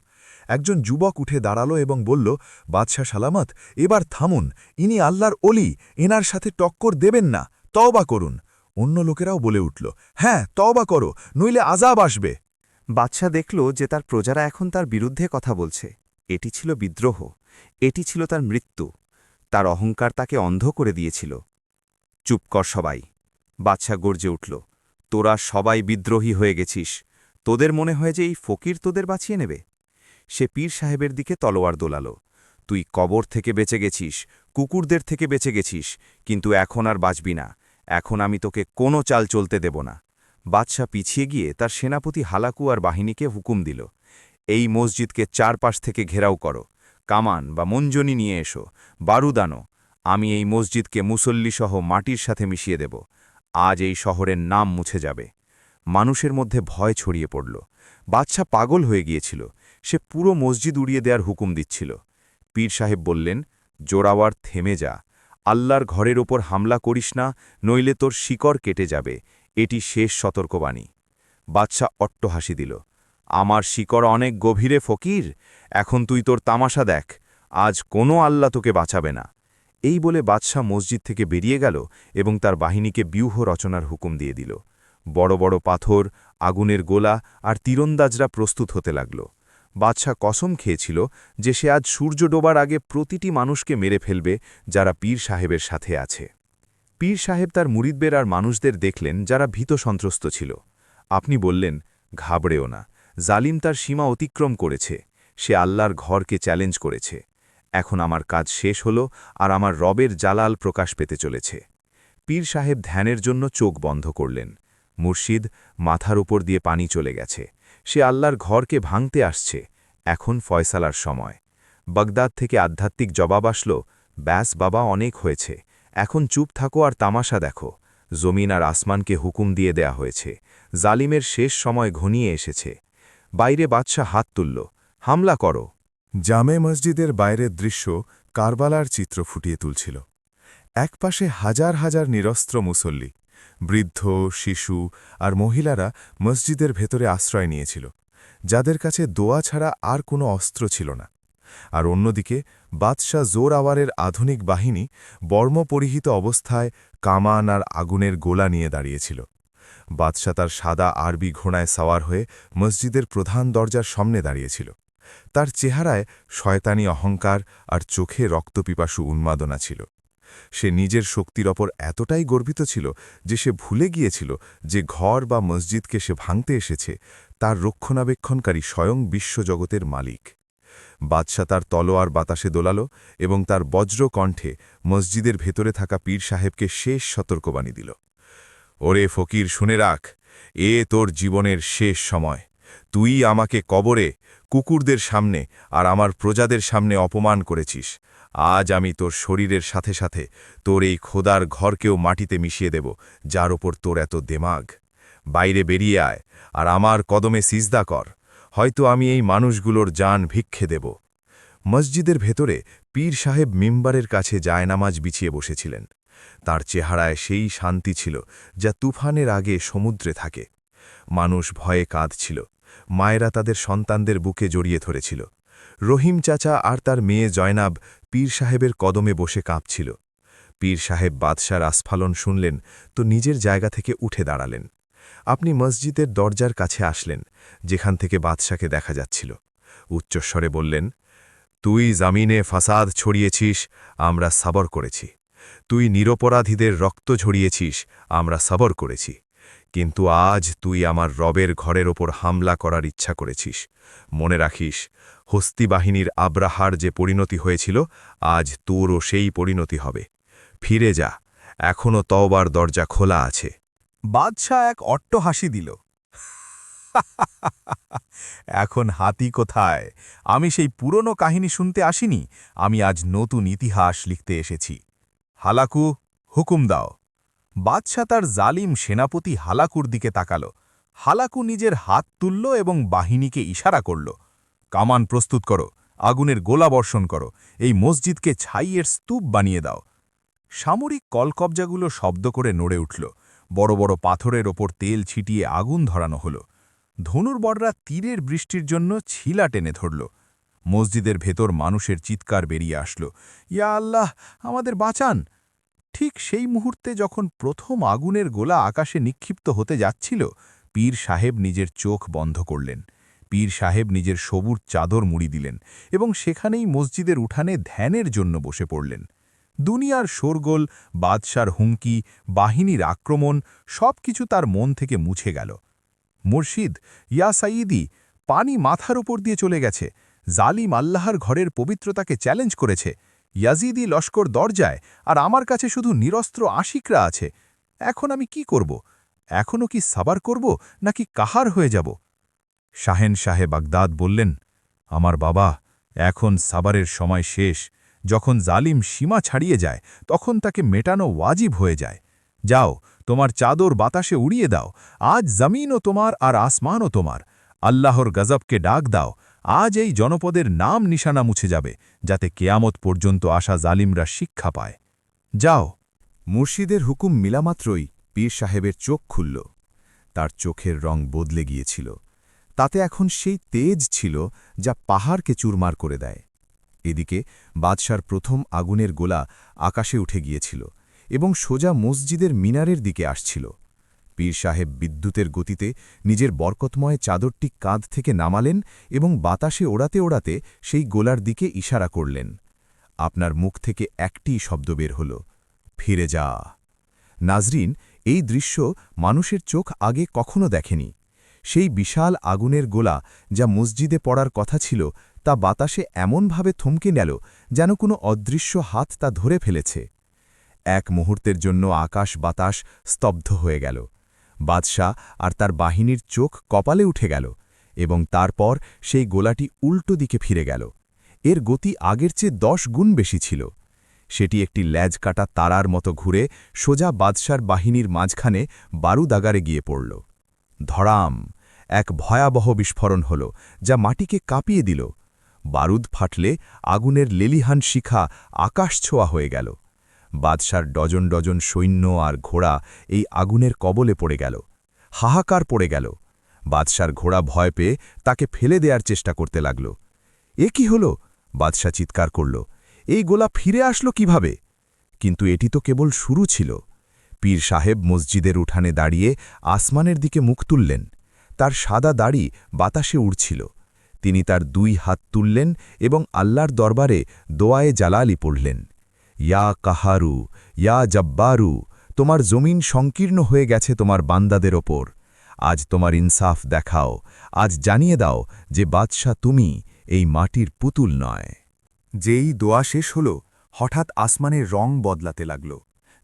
একজন যুবক উঠে দাঁড়ালো এবং বলল, বাদশাহ সালামত, এবার থামুন, ইনি আল্লাহর অলি, এনার সাথে টক্কর দেবেন না, তওবা করুন। অন্য লোকেরাও বলে উঠল, হ্যাঁ, তওবা করো, নইলে আযাব আসবে। বাদশাহ দেখল যে তার প্রজারা এখন তার বিরুদ্ধে কথা বলছে। এটি ছিল বিদ্রোহ, এটি ছিল তার মৃত্যু। তার অহংকার তাকে অন্ধ করে দিয়েছিল। চুপ কর সবাই! বাদশাহ গর্জে উঠল, তোরা সবাই বিদ্রোহী হয়ে গেছিস। তোদের মনে হয় যে এই ফকির তোদের বাঁচিয়ে নেবে? সে পীর সাহেবের দিকে তলোয়ার দোলাল। তুই কবর থেকে বেঁচে গেছিস, কুকুরদের থেকে বেঁচে গেছিস, কিন্তু এখন আর বাঁচবি না। এখন আমি তোকে কোনো চাল চলতে দেব না। বাদশাহ পিছিয়ে গিয়ে তার সেনাপতি হালাকু আর বাহিনীকে হুকুম দিল, এই মসজিদকে চারপাশ থেকে ঘেরাও করো, কামান বা মঞ্জনি নিয়ে এসো, বারুদ আনো। আমি এই মসজিদকে মুসল্লিসহ মাটির সাথে মিশিয়ে দেব। আজ এই শহরের নাম মুছে যাবে। মানুষের মধ্যে ভয় ছড়িয়ে পড়ল। বাদশাহ পাগল হয়ে গিয়েছিল। সে পুরো মসজিদ উড়িয়ে দেওয়ার হুকুম দিচ্ছিল। পীর সাহেব বললেন, জোরাওয়ার, থেমে যা। আল্লাহর ঘরের ওপর হামলা করিস না, নইলে তোর শিকড় কেটে যাবে। এটি শেষ সতর্কবাণী। বাদশাহ অট্টহাসি দিল, আমার শিকড় অনেক গভীরে ফকির, এখন তুই তোর তামাশা দেখ। আজ কোনো আল্লাহ তোকে বাঁচাবে না। এই বলে বাদশাহ মসজিদ থেকে বেরিয়ে গেল এবং তার বাহিনীকে ব্যূহ রচনার হুকুম দিয়ে দিল। বড় বড় পাথর, আগুনের গোলা আর তীরন্দাজরা প্রস্তুত হতে লাগল। বাদশাহ কসম খেয়েছিল যে সে আজ সূর্য ডোবার আগে প্রতিটি মানুষকে মেরে ফেলবে যারা পীর সাহেবের সাথে আছে। পীর সাহেব তার মুরিদদের আর মানুষদের দেখলেন যারা ভীত সন্ত্রস্ত ছিল। আপনি বললেন, ঘাবড়েও না, জালিম তার সীমা অতিক্রম করেছে, সে আল্লাহর ঘরকে চ্যালেঞ্জ করেছে। এখন আমার কাজ শেষ হল আর আমার রবের জালাল প্রকাশ পেতে চলেছে। পীর সাহেব ধ্যানের জন্য চোখ বন্ধ করলেন। মুর্শিদ, মাথার উপর দিয়ে পানি চলে গেছে, সে আল্লাহর ঘরকে ভাঙতে আসছে। এখন ফয়সালার সময়। বাগদাদ থেকে আধ্যাত্মিক জবাব আসল, ব্যাস বাবা, অনেক হয়েছে, এখন চুপ থাকো আর তামাশা দেখো। জমিন আর আসমানকে হুকুম দিয়ে দেয়া হয়েছে, জালিমের শেষ সময় ঘনিয়ে এসেছে। বাইরে বাদশাহ হাত তুলল, হামলা করো। জামে মসজিদের বাইরের দৃশ্য কারবালার চিত্র ফুটিয়ে তুলছিল। একপাশে হাজার হাজার নিরস্ত্র মুসল্লি, বৃদ্ধ, শিশু আর মহিলারা মসজিদের ভেতরে আশ্রয় নিয়েছিল, যাদের কাছে দোয়া ছাড়া আর কোনো অস্ত্র ছিল না। আর অন্যদিকে বাদশাহ জোরাওয়ারের আধুনিক বাহিনী বর্মপরিহিত অবস্থায় কামান আর আগুনের গোলা নিয়ে দাঁড়িয়েছিল। বাদশাহ তার সাদা আরবি ঘোড়ায় সাওয়ার হয়ে মসজিদের প্রধান দরজার সামনে দাঁড়িয়েছিল। তার চেহারায় শয়তানি অহংকার আর চোখে রক্তপিপাসু উন্মাদনা ছিল। সে নিজের শক্তির ওপর এতটাই গর্বিত ছিল যে সে ভুলে গিয়েছিল যে ঘর বা মসজিদকে সে ভাঙতে এসেছে তার রক্ষণাবেক্ষণকারী স্বয়ং বিশ্বজগতের মালিক। বাদশাহ তার তলোয়ার বাতাসে দোলাল এবং তার বজ্র কণ্ঠে মসজিদের ভেতরে থাকা পীর সাহেবকে শেষ সতর্কবাণী দিল। ওরে ফকির, শুনে রাখ, এ তোর জীবনের শেষ সময়। তুই আমাকে কবরে, কুকুরদের সামনে আর আমার প্রজাদের সামনে অপমান করেছিস। আজ আমি তোর শরীরের সাথে সাথে তোর এই খোদার ঘরকেও মাটিতে মিশিয়ে দেব, যার ওপর তোর এত দেমাগ। বাইরে বেরিয়ে আয় আর আমার কদমে সিজদা কর, হয়তো আমি এই মানুষগুলোর জান ভিক্ষে দেব। মসজিদের ভেতরে পীর সাহেব মিম্বারের কাছে জায়নামাজ বিছিয়ে বসেছিলেন। তার চেহারায় সেই শান্তি ছিল যা তুফানের আগে সমুদ্রে থাকে। মানুষ ভয়ে কাঁদছিল, মায়েরা তাদের সন্তানদের বুকে জড়িয়ে ধরেছিল। রহিম চাচা আর তার মেয়ে জয়নাব পীর সাহেবের কদমে বসে কাঁপছিল। পীর সাহেব বাদশার আস্ফালন শুনলেন তো নিজের জায়গা থেকে উঠে দাঁড়ালেন। আপনি মসজিদের দরজার কাছে আসলেন, যেখান থেকে বাদশাকে দেখা যাচ্ছিল। উচ্চস্বরে বললেন, তুই জামিনে ফাসাদ ছড়িয়েছিস, আমরা সবর করেছি। তুই নিরপরাধীদের রক্ত ঝরিয়েছিস, আমরা সবর করেছি। কিন্তু আজ তুই আমার রবের ঘরের ওপর হামলা করার ইচ্ছা করেছিস। মনে রাখিস, হস্তি বাহিনীর আব্রাহার যে পরিণতি হয়েছিল, আজ তোরও সেই পরিণতি হবে। ফিরে যা, এখনও তওবার দরজা খোলা আছে। বাদশাহ এক অট্ট হাসি দিল। এখন হাতি কোথায়? আমি সেই পুরনো কাহিনী শুনতে আসিনি, আমি আজ নতুন ইতিহাস লিখতে এসেছি। হালাকু, হুকুম দাও। বাদশাহ তার জালিম সেনাপতি হালাকুর দিকে তাকাল। হালাকু নিজের হাত তুলল এবং বাহিনীকে ইশারা করল, কামান প্রস্তুত করো, আগুনের গোলা বর্ষণ করো, এই মসজিদকে ছাইয়ের স্তূপ বানিয়ে দাও। সামরিক কলকবজাগুলো শব্দ করে নড়ে উঠল। বড় বড় পাথরের ওপর তেল ছিটিয়ে আগুন ধরানো হল। ধনুর্বররা তীরের বৃষ্টির জন্য ছিলা টেনে ধরল। মসজিদের ভেতর মানুষের চিৎকার বেরিয়ে আসল, ইয়া আল্লাহ, আমাদের বাঁচান। ঠিক সেই মুহূর্তে যখন প্রথম আগুনের গোলা আকাশে নিক্ষিপ্ত হতে যাচ্ছিল, পীর সাহেব নিজের চোখ বন্ধ করলেন। পীর সাহেব নিজের সবুজ চাদর মুড়ি দিলেন এবং সেখানেই মসজিদের উঠানে ধ্যানের জন্য বসে পড়লেন। দুনিয়ার শোরগোল, বাদশার হুমকি, বাহিনীর আক্রমণ সবকিছু তার মন থেকে মুছে গেল। মুর্শিদ, ইয়া সাইয়িদি, পানি মাথার ওপর দিয়ে চলে গেছে। জালিম আল্লাহর ঘরের পবিত্রতাকে চ্যালেঞ্জ করেছে। ইয়াজিদি লস্কর দরজায়, আর আমার কাছে শুধু নিরস্ত্র আশিকরা আছে। এখন আমি কি করব? এখনও কি সাবার করব, নাকি কাহার হয়ে যাব? শাহেন শাহে বাগদাদ বললেন, আমার বাবা, এখন সাবারের সময় শেষ। যখন জালিম সীমা ছাড়িয়ে যায়, তখন তাকে মেটানো ওয়াজিব হয়ে যায়। যাও, তোমার চাদর বাতাসে উড়িয়ে দাও। আজ জমিনও তোমার আর আসমানও তোমার। আল্লাহর গজবকে ডাক দাও। আজ এই জনপদের নাম নিশানা মুছে যাবে, যাতে কেয়ামত পর্যন্ত আসা জালিমরা শিক্ষা পায়। যাও। মুর্শিদের হুকুম মিলামাত্রই পীর সাহেবের চোখ খুলল। তার চোখের রং বদলে গিয়েছিল। তাতে এখন সেই তেজ ছিল যা পাহাড়কে চুরমার করে দেয়। এদিকে বাদশার প্রথম আগুনের গোলা আকাশে উঠে গিয়েছিল এবং সোজা মসজিদের মিনারের দিকে আসছিল। পীর সাহেব বিদ্যুতের গতিতে নিজের বরকতময় চাদরটি কাঁধ থেকে নামালেন এবং বাতাসে ওড়াতে ওড়াতে সেই গোলার দিকে ইশারা করলেন। আপনার মুখ থেকে একটি শব্দ বের হল, ফিরে যা। নাজরিন, এই দৃশ্য মানুষের চোখ আগে কখনো দেখেনি। সেই বিশাল আগুনের গোলা যা মসজিদে পড়ার কথা ছিল, তা বাতাসে এমনভাবে থমকে গেল যেন কোনো অদৃশ্য হাত তা ধরে ফেলেছে। এক মুহূর্তের জন্য আকাশ বাতাস স্তব্ধ হয়ে গেল। বাদশাহ আর তার বাহিনীর চোখ কপালে উঠে গেল এবং তারপর সেই গোলাটি উল্টো দিকে ফিরে গেল। এর গতি আগের চেয়ে 10 গুণ বেশি ছিল। সেটি একটি ল্যাজ কাটা তারার মতো ঘুরে সোজা বাদশার বাহিনীর মাঝখানে বারুদাগারে গিয়ে পড়ল। ধড়াম! এক ভয়াবহ বিস্ফোরণ হল, যা মাটিকে কাঁপিয়ে দিল। বারুদ ফাটলে আগুনের লেলিহান শিখা আকাশ ছোঁয়া হয়ে গেল। বাদশার ডজন ডজন সৈন্য আর ঘোড়া এই আগুনের কবলে পড়ে গেল। হাহাকার পড়ে গেল। বাদশার ঘোড়া ভয় পেয়ে তাকে ফেলে দেওয়ার চেষ্টা করতে লাগল। এ কি হল? বাদশা চিৎকার করল, এই গোলা ফিরে আসলো কিভাবে? কিন্তু এটি তো কেবল শুরু ছিল। পীর সাহেব মসজিদের উঠানে দাঁড়িয়ে আসমানের দিকে মুখ তুললেন। তার সাদা দাড়ি বাতাসে উড়ছিল। তিনি তার 2 হাত তুললেন এবং আল্লাহর দরবারে দোয়ায়ে জালালি পড়লেন। ইয়া কাহারু, ইয়া জব্বারু, তোমার জমিন সংকীর্ণ হয়ে গেছে তোমার বান্দাদের ওপর। আজ তোমার ইনসাফ দেখাও। আজ জানিয়ে দাও যে বাদশা তুমি, এই মাটির পুতুল নয়। যেই দোয়া শেষ হল, হঠাৎ আসমানের রং বদলাতে লাগল।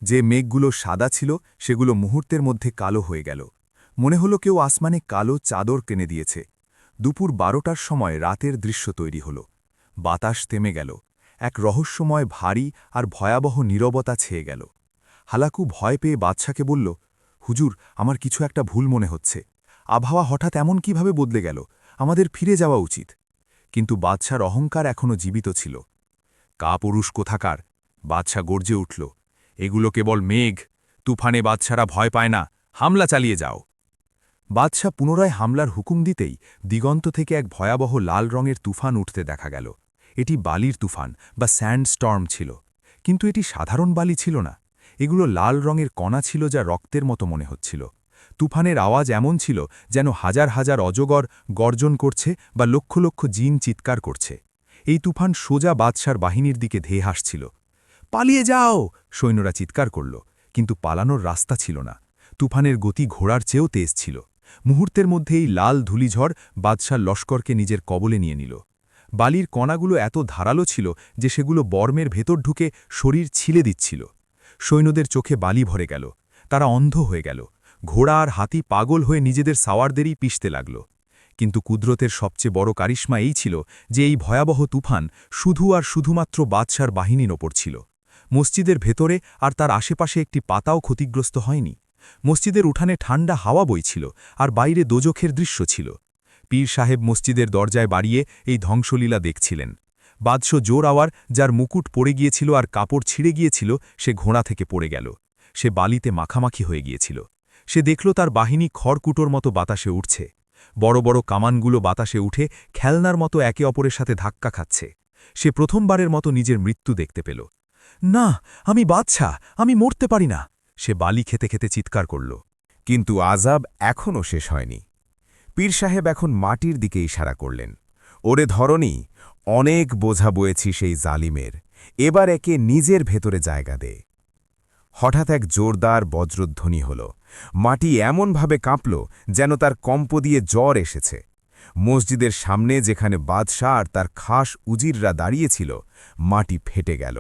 যে মেঘগুলো সাদা ছিল, সেগুলো মুহূর্তের মধ্যে কালো হয়ে গেল। মনে হলো কেউ আসমানে কালো চাদর টেনে দিয়েছে। দুপুর 12টার সময় রাতের দৃশ্য তৈরি হল। বাতাস থেমে গেল। এক রহস্যময় ভারী আর ভয়াবহ নীরবতা ছেয়ে গেল। হালাকু ভয় পেয়ে বাদশাকে বলল, হুজুর, আমার কিছু একটা ভুল মনে হচ্ছে। আবহাওয়া হঠাৎ এমন কিভাবে বদলে গেল? আমাদের ফিরে যাওয়া উচিত। কিন্তু বাদশার অহংকার এখনও জীবিত ছিল। কাপুরুষ কোথাকার! বাদশা গর্জে উঠল, এগুলো কেবল মেঘ, তুফানে বাদশারা ভয় পায় না, হামলা চালিয়ে যাও। বাদশা পুনরায় হামলার হুকুম দিতেই দিগন্ত থেকে এক ভয়াবহ লাল রঙের তুফান উঠতে দেখা গেল। এটি বালির তুফান বা স্যান্ড স্টর্ম ছিল, কিন্তু এটি সাধারণ বালি ছিল না। এগুলো লাল রঙের কণা ছিল যা রক্তের মতো মনে হচ্ছিল। তুফানের আওয়াজ এমন ছিল যেন হাজার হাজার অজগর গর্জন করছে বা লক্ষ লক্ষ জিন চিৎকার করছে। এই তুফান সোজা বাদশার বাহিনীর দিকে ধেয়ে আসছিল। পালিয়ে যাও! সৈন্যরা চিৎকার করল, কিন্তু পালানোর রাস্তা ছিল না। তুফানের গতি ঘোড়ার চেয়েও তেজ ছিল। মুহূর্তের মধ্যে এই লাল ধূলিঝড় বাদশার লস্করকে নিজের কবলে নিয়ে নিল। বালির কণাগুলো এত ধারালো ছিল যে সেগুলো বর্মের ভেতর ঢুকে শরীর ছিলে দিচ্ছিল। সৈন্যদের চোখে বালি ভরে গেল, তারা অন্ধ হয়ে গেল। ঘোড়া আর হাতি পাগল হয়ে নিজেদের সাওয়ারদেরই পিষতে লাগল। কিন্তু কুদরতের সবচেয়ে বড় কারিশমা এই ছিল যে এই ভয়াবহ তুফান শুধু আর শুধুমাত্র বাদশার বাহিনীর ওপর ছিল। মসজিদের ভেতরে আর তার আশেপাশে একটি পাতাও ক্ষতিগ্রস্ত হয়নি। মসজিদের উঠানে ঠান্ডা হাওয়া বইছিল আর বাইরে দোজখের দৃশ্য ছিল। পীর সাহেব মসজিদের দরজায় বাড়িয়ে এই ধ্বংসলীলা দেখছিলেন। বাদশা জোর আওয়ার, যার মুকুট পড়ে গিয়েছিল আর কাপড় ছিঁড়ে গিয়েছিল, সে ঘোড়া থেকে পড়ে গেল। সে বালিতে মাখামাখি হয়ে গিয়েছিল। সে দেখল তার বাহিনী খড়কুটোর মতো বাতাসে উঠছে। বড় বড় কামানগুলো বাতাসে উঠে খেলনার মতো একে অপরের সাথে ধাক্কা খাচ্ছে। সে প্রথমবারের মতো নিজের মৃত্যু দেখতে পেল। না, আমি বাদশা, আমি মরতে পারি না! সে বালি খেতে খেতে চিৎকার করল। কিন্তু আজাব এখনও শেষ হয়নি। পীর সাহেব এখন মাটির দিকে ইশারা করলেন, ওরে ধরনি, অনেক বোঝা বয়েছি সেই জালিমের, এবার একে নিজের ভেতরে জায়গা দে। হঠাৎ এক জোরদার বজ্রধ্বনি হল। মাটি এমনভাবে কাঁপল যেন তার কম্প দিয়ে জ্বর এসেছে। মসজিদের সামনে যেখানে বাদশা আর তার খাস উজিররা দাঁড়িয়েছিল, মাটি ফেটে গেল।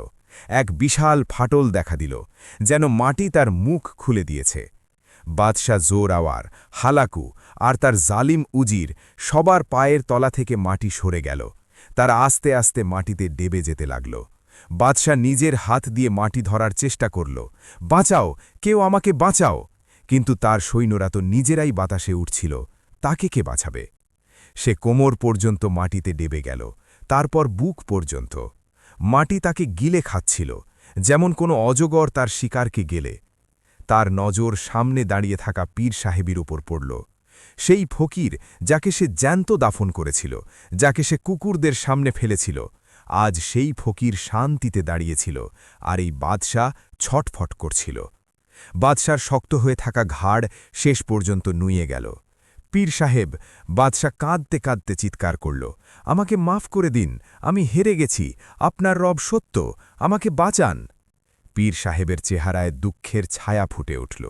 এক বিশাল ফাটল দেখা দিল, যেন মাটি তার মুখ খুলে দিয়েছে। বাদশা জোর আওয়ার, হালাকু আর তার জালিম উজির সবার পায়ের তলা থেকে মাটি সরে গেল। তারা আস্তে আস্তে মাটিতে ডেবে যেতে লাগল। বাদশা নিজের হাত দিয়ে মাটি ধরার চেষ্টা করল, বাঁচাও, কেউ আমাকে বাঁচাও! কিন্তু তার সৈন্যরা তো নিজেরাই বাতাসে উঠছিল, তাকে কে বাঁচাবে? সে কোমর পর্যন্ত মাটিতে ডেবে গেল, তারপর বুক পর্যন্ত। মাটি তাকে গিলে খাচ্ছিল, যেমন কোনো অজগর তার শিকারকে গেলে। তার নজর সামনে দাঁড়িয়ে থাকা পীর সাহেবের উপর পড়ল। সেই ফকির যাকে সে জ্যান্ত দাফন করেছিল, যাকে সে কুকুরদের সামনে ফেলেছিল, আজ সেই ফকির শান্তিতে দাঁড়িয়েছিল, আর এই বাদশা ছটফট করছিল। বাদশার শক্ত হয়ে থাকা ঘাড় শেষ পর্যন্ত নুয়ে গেল। পীর সাহেব! বাদশা কাঁদতে কাঁদতে চিৎকার করল, আমাকে মাফ করে দিন, আমি হেরে গেছি, আপনার রব সত্য, আমাকে বাঁচান। পীর সাহেবের চেহারায় দুঃখের ছায়া ফুটে উঠল।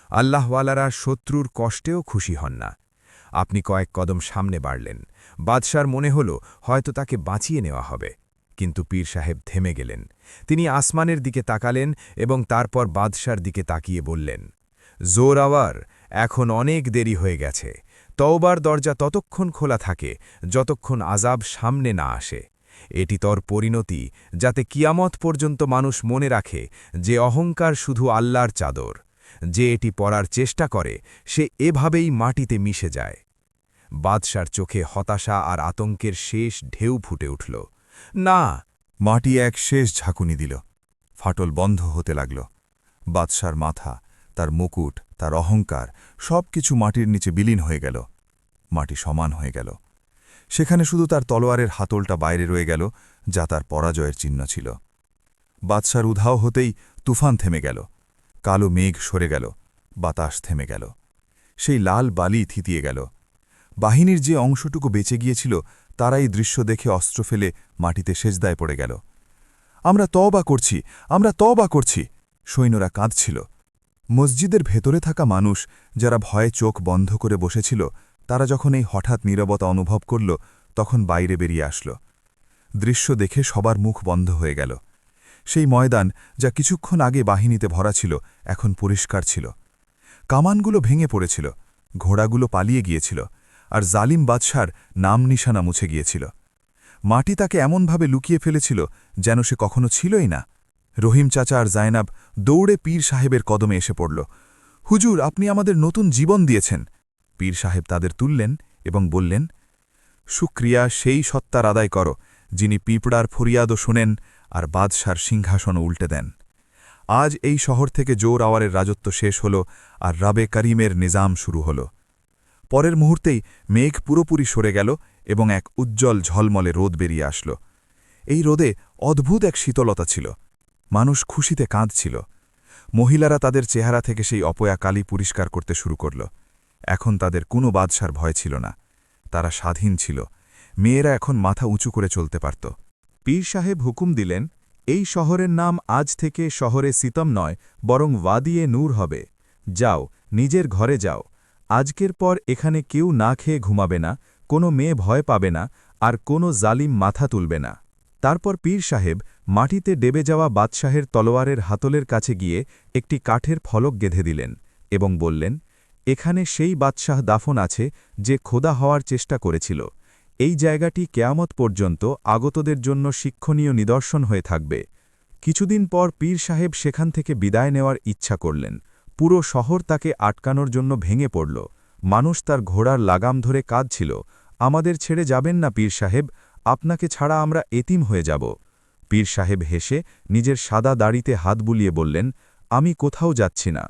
আল্লাহওয়ালারা শত্রুর কষ্টেও খুশি হন না। আপনি কয়েক কদম সামনে বাড়লেন। বাদশার মনে হল হয়তো তাকে বাঁচিয়ে নেওয়া হবে, কিন্তু পীর সাহেব থেমে গেলেন। তিনি আসমানের দিকে তাকালেন এবং তারপর বাদশার দিকে তাকিয়ে বললেন, জোর আওয়ার, এখন অনেক দেরি হয়ে গেছে। তওবার দরজা ততক্ষণ খোলা থাকে যতক্ষণ আজাব সামনে না আসে। এটি তোর পরিণতি, যাতে কিয়ামত পর্যন্ত মানুষ মনে রাখে যে অহংকার শুধু আল্লাহর চাদর। যে এটি পরার চেষ্টা করে সে এভাবেই মাটিতে মিশে যায়। বাদশার চোখে হতাশা আর আতঙ্কের শেষ ঢেউ ফুটে উঠল। না! মাটি এক শেষ ঝাঁকুনি দিল। ফাটল বন্ধ হতে লাগল। বাদশার মাথা, তার মুকুট, তার অহংকার সব কিছু মাটির নিচে বিলীন হয়ে গেল। মাটি সমান হয়ে গেল। সেখানে শুধু তার তলোয়ারের হাতলটা বাইরে রয়ে গেল, যা তার পরাজয়ের চিহ্ন ছিল। বাদশার উধাও হতেই তুফান থেমে গেল। কালো মেঘ সরে গেল, বাতাস থেমে গেল। সেই লাল বালি থিতিয়ে গেল। বাহিনীর যে অংশটুকু বেঁচে গিয়েছিল তারাই দৃশ্য দেখে অস্ত্র ফেলে মাটিতে সেজদায় পড়ে গেল। আমরা তওবা করছি, আমরা তওবা করছি! সৈন্যরা কাঁদছিল। মসজিদের ভেতরে থাকা মানুষ, যারা ভয়ে চোখ বন্ধ করে বসেছিল, তারা যখন এই হঠাৎ নীরবতা অনুভব করল, তখন বাইরে বেরিয়ে আসল। দৃশ্য দেখে সবার মুখ বন্ধ হয়ে গেল। সেই ময়দান, যা কিছুক্ষণ আগে বাহিনীতে ভরা ছিল, এখন পরিষ্কার ছিল। কামানগুলো ভেঙে পড়েছিল, ঘোড়াগুলো পালিয়ে গিয়েছিল, আর জালিম বাদশার নাম নিশানা মুছে গিয়েছিল। মাটি তাকে এমনভাবে লুকিয়ে ফেলেছিল যেন সে কখনো ছিলই না। রহিম চাচা আর জায়নাব দৌড়ে পীর সাহেবের কদমে এসে পড়ল। হুজুর, আপনি আমাদের নতুন জীবন দিয়েছেন। পীর সাহেব তাদের তুললেন এবং বললেন, সুক্রিয়া সেই সত্তার আদায় করো যিনি পিঁপড়ার ফরিয়াদও শোনেন আর বাদশার সিংহাসনও উল্টে দেন। আজ এই শহর থেকে জোর আওয়ারের রাজত্ব শেষ হল আর রাবে করিমের নিজাম শুরু হল। পরের মুহূর্তেই মেঘ পুরোপুরি সরে গেল এবং এক উজ্জ্বল ঝলমলে রোদ বেরিয়ে আসল। এই রোদে অদ্ভুত এক শীতলতা ছিল। মানুষ খুশিতে কাঁদছিল। মহিলারা তাদের চেহারা থেকে সেই অপয়া কালি পরিষ্কার করতে শুরু করল। এখন তাদের কোনো বাদশার ভয় ছিল না। তারা স্বাধীন ছিল। মেয়েরা এখন মাথা উঁচু করে চলতে পারত। পীর সাহেব হুকুম দিলেন, এই শহরের নাম আজ থেকে শহরে সিতম নয় বরং ওয়াদিয়ে নূর হবে। যাও, নিজের ঘরে যাও। আজকের পর এখানে কেউ না খেয়ে ঘুমাবে না, কোনো মেয়ে ভয় পাবে না, আর কোনো জালিম মাথা তুলবে না। তারপর পীর সাহেব মাটিতে ডেবে যাওয়া বাদশাহের তলোয়ারের হাতলের কাছে গিয়ে একটি কাঠের ফলক গেঁথে দিলেন এবং বললেন, এখানে সেই বাদশাহ দাফন আছে যে খোদা হওয়ার চেষ্টা করেছিল। এই জায়গাটি কেয়ামত পর্যন্ত আগতদের জন্য শিক্ষণীয় নিদর্শন হয়ে থাকবে। কিছুদিন পর পীর সাহেব সেখান থেকে বিদায় নেওয়ার ইচ্ছা করলেন। পুরো শহর তাকে আটকানোর জন্য ভেঙে পড়ল। মানুষ তার ঘোড়ার লাগাম ধরে কাঁদছিল, আমাদের ছেড়ে যাবেন না পীর সাহেব, আপনাকে ছাড়া আমরা এতিম হয়ে যাব। পীর সাহেব হেসে নিজের সাদা দাড়িতে হাত বুলিয়ে বললেন, আমি কোথাও যাচ্ছি না।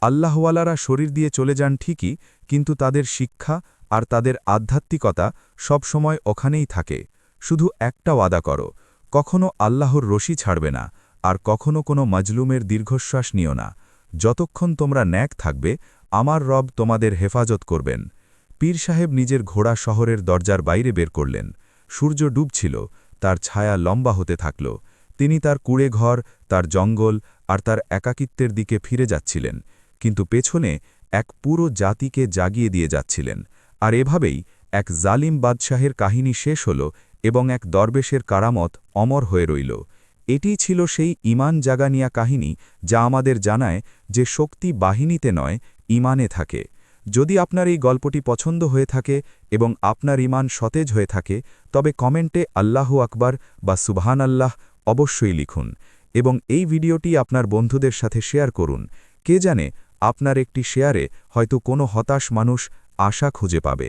আল্লাহওয়ালারা শরীর দিয়ে চলে যান ঠিকই, কিন্তু তাদের শিক্ষা আর তাদের আধ্যাত্মিকতা সবসময় ওখানেই থাকে। শুধু একটা ওয়াদা করো, কখনো আল্লাহর রশি ছাড়বে না, আর কখনো কোনো মাজলুমের দীর্ঘশ্বাস নিও না। যতক্ষণ তোমরা ন্যাক থাকবে, আমার রব তোমাদের হেফাজত করবেন। পীর সাহেব নিজের ঘোড়া শহরের দরজার বাইরে বের করলেন। সূর্য ডুবছিল, তার ছায়া লম্বা হতে থাকল। তিনি তার কুড়ে ঘর, তার জঙ্গল আর তার একাকিত্বের দিকে ফিরে যাচ্ছিলেন, কিন্তু পেছনে এক পুরো জাতিকে জাগিয়ে দিয়ে যাচ্ছিলেন। আর এভাবেই এক জালিম বাদশাহের কাহিনী শেষ হল এবং এক দরবেশের কারামত অমর হয়ে রইল। এটিই ছিল সেই ঈমান জাগানিয়া কাহিনী যা আমাদের জানায় যে শক্তি বাহিনীতে নয়, ঈমানে থাকে। যদি আপনার এই গল্পটি পছন্দ হয়ে থাকে এবং আপনার ঈমান সতেজ হয়ে থাকে, তবে কমেন্টে আল্লাহু আকবার বা সুবহান আল্লাহ অবশ্যই লিখুন এবং এই ভিডিওটি আপনার বন্ধুদের সাথে শেয়ার করুন। কে জানে, আপনার একটি শেয়ারে হয়তো কোনো হতাশ মানুষ আশা খুঁজে পাবে।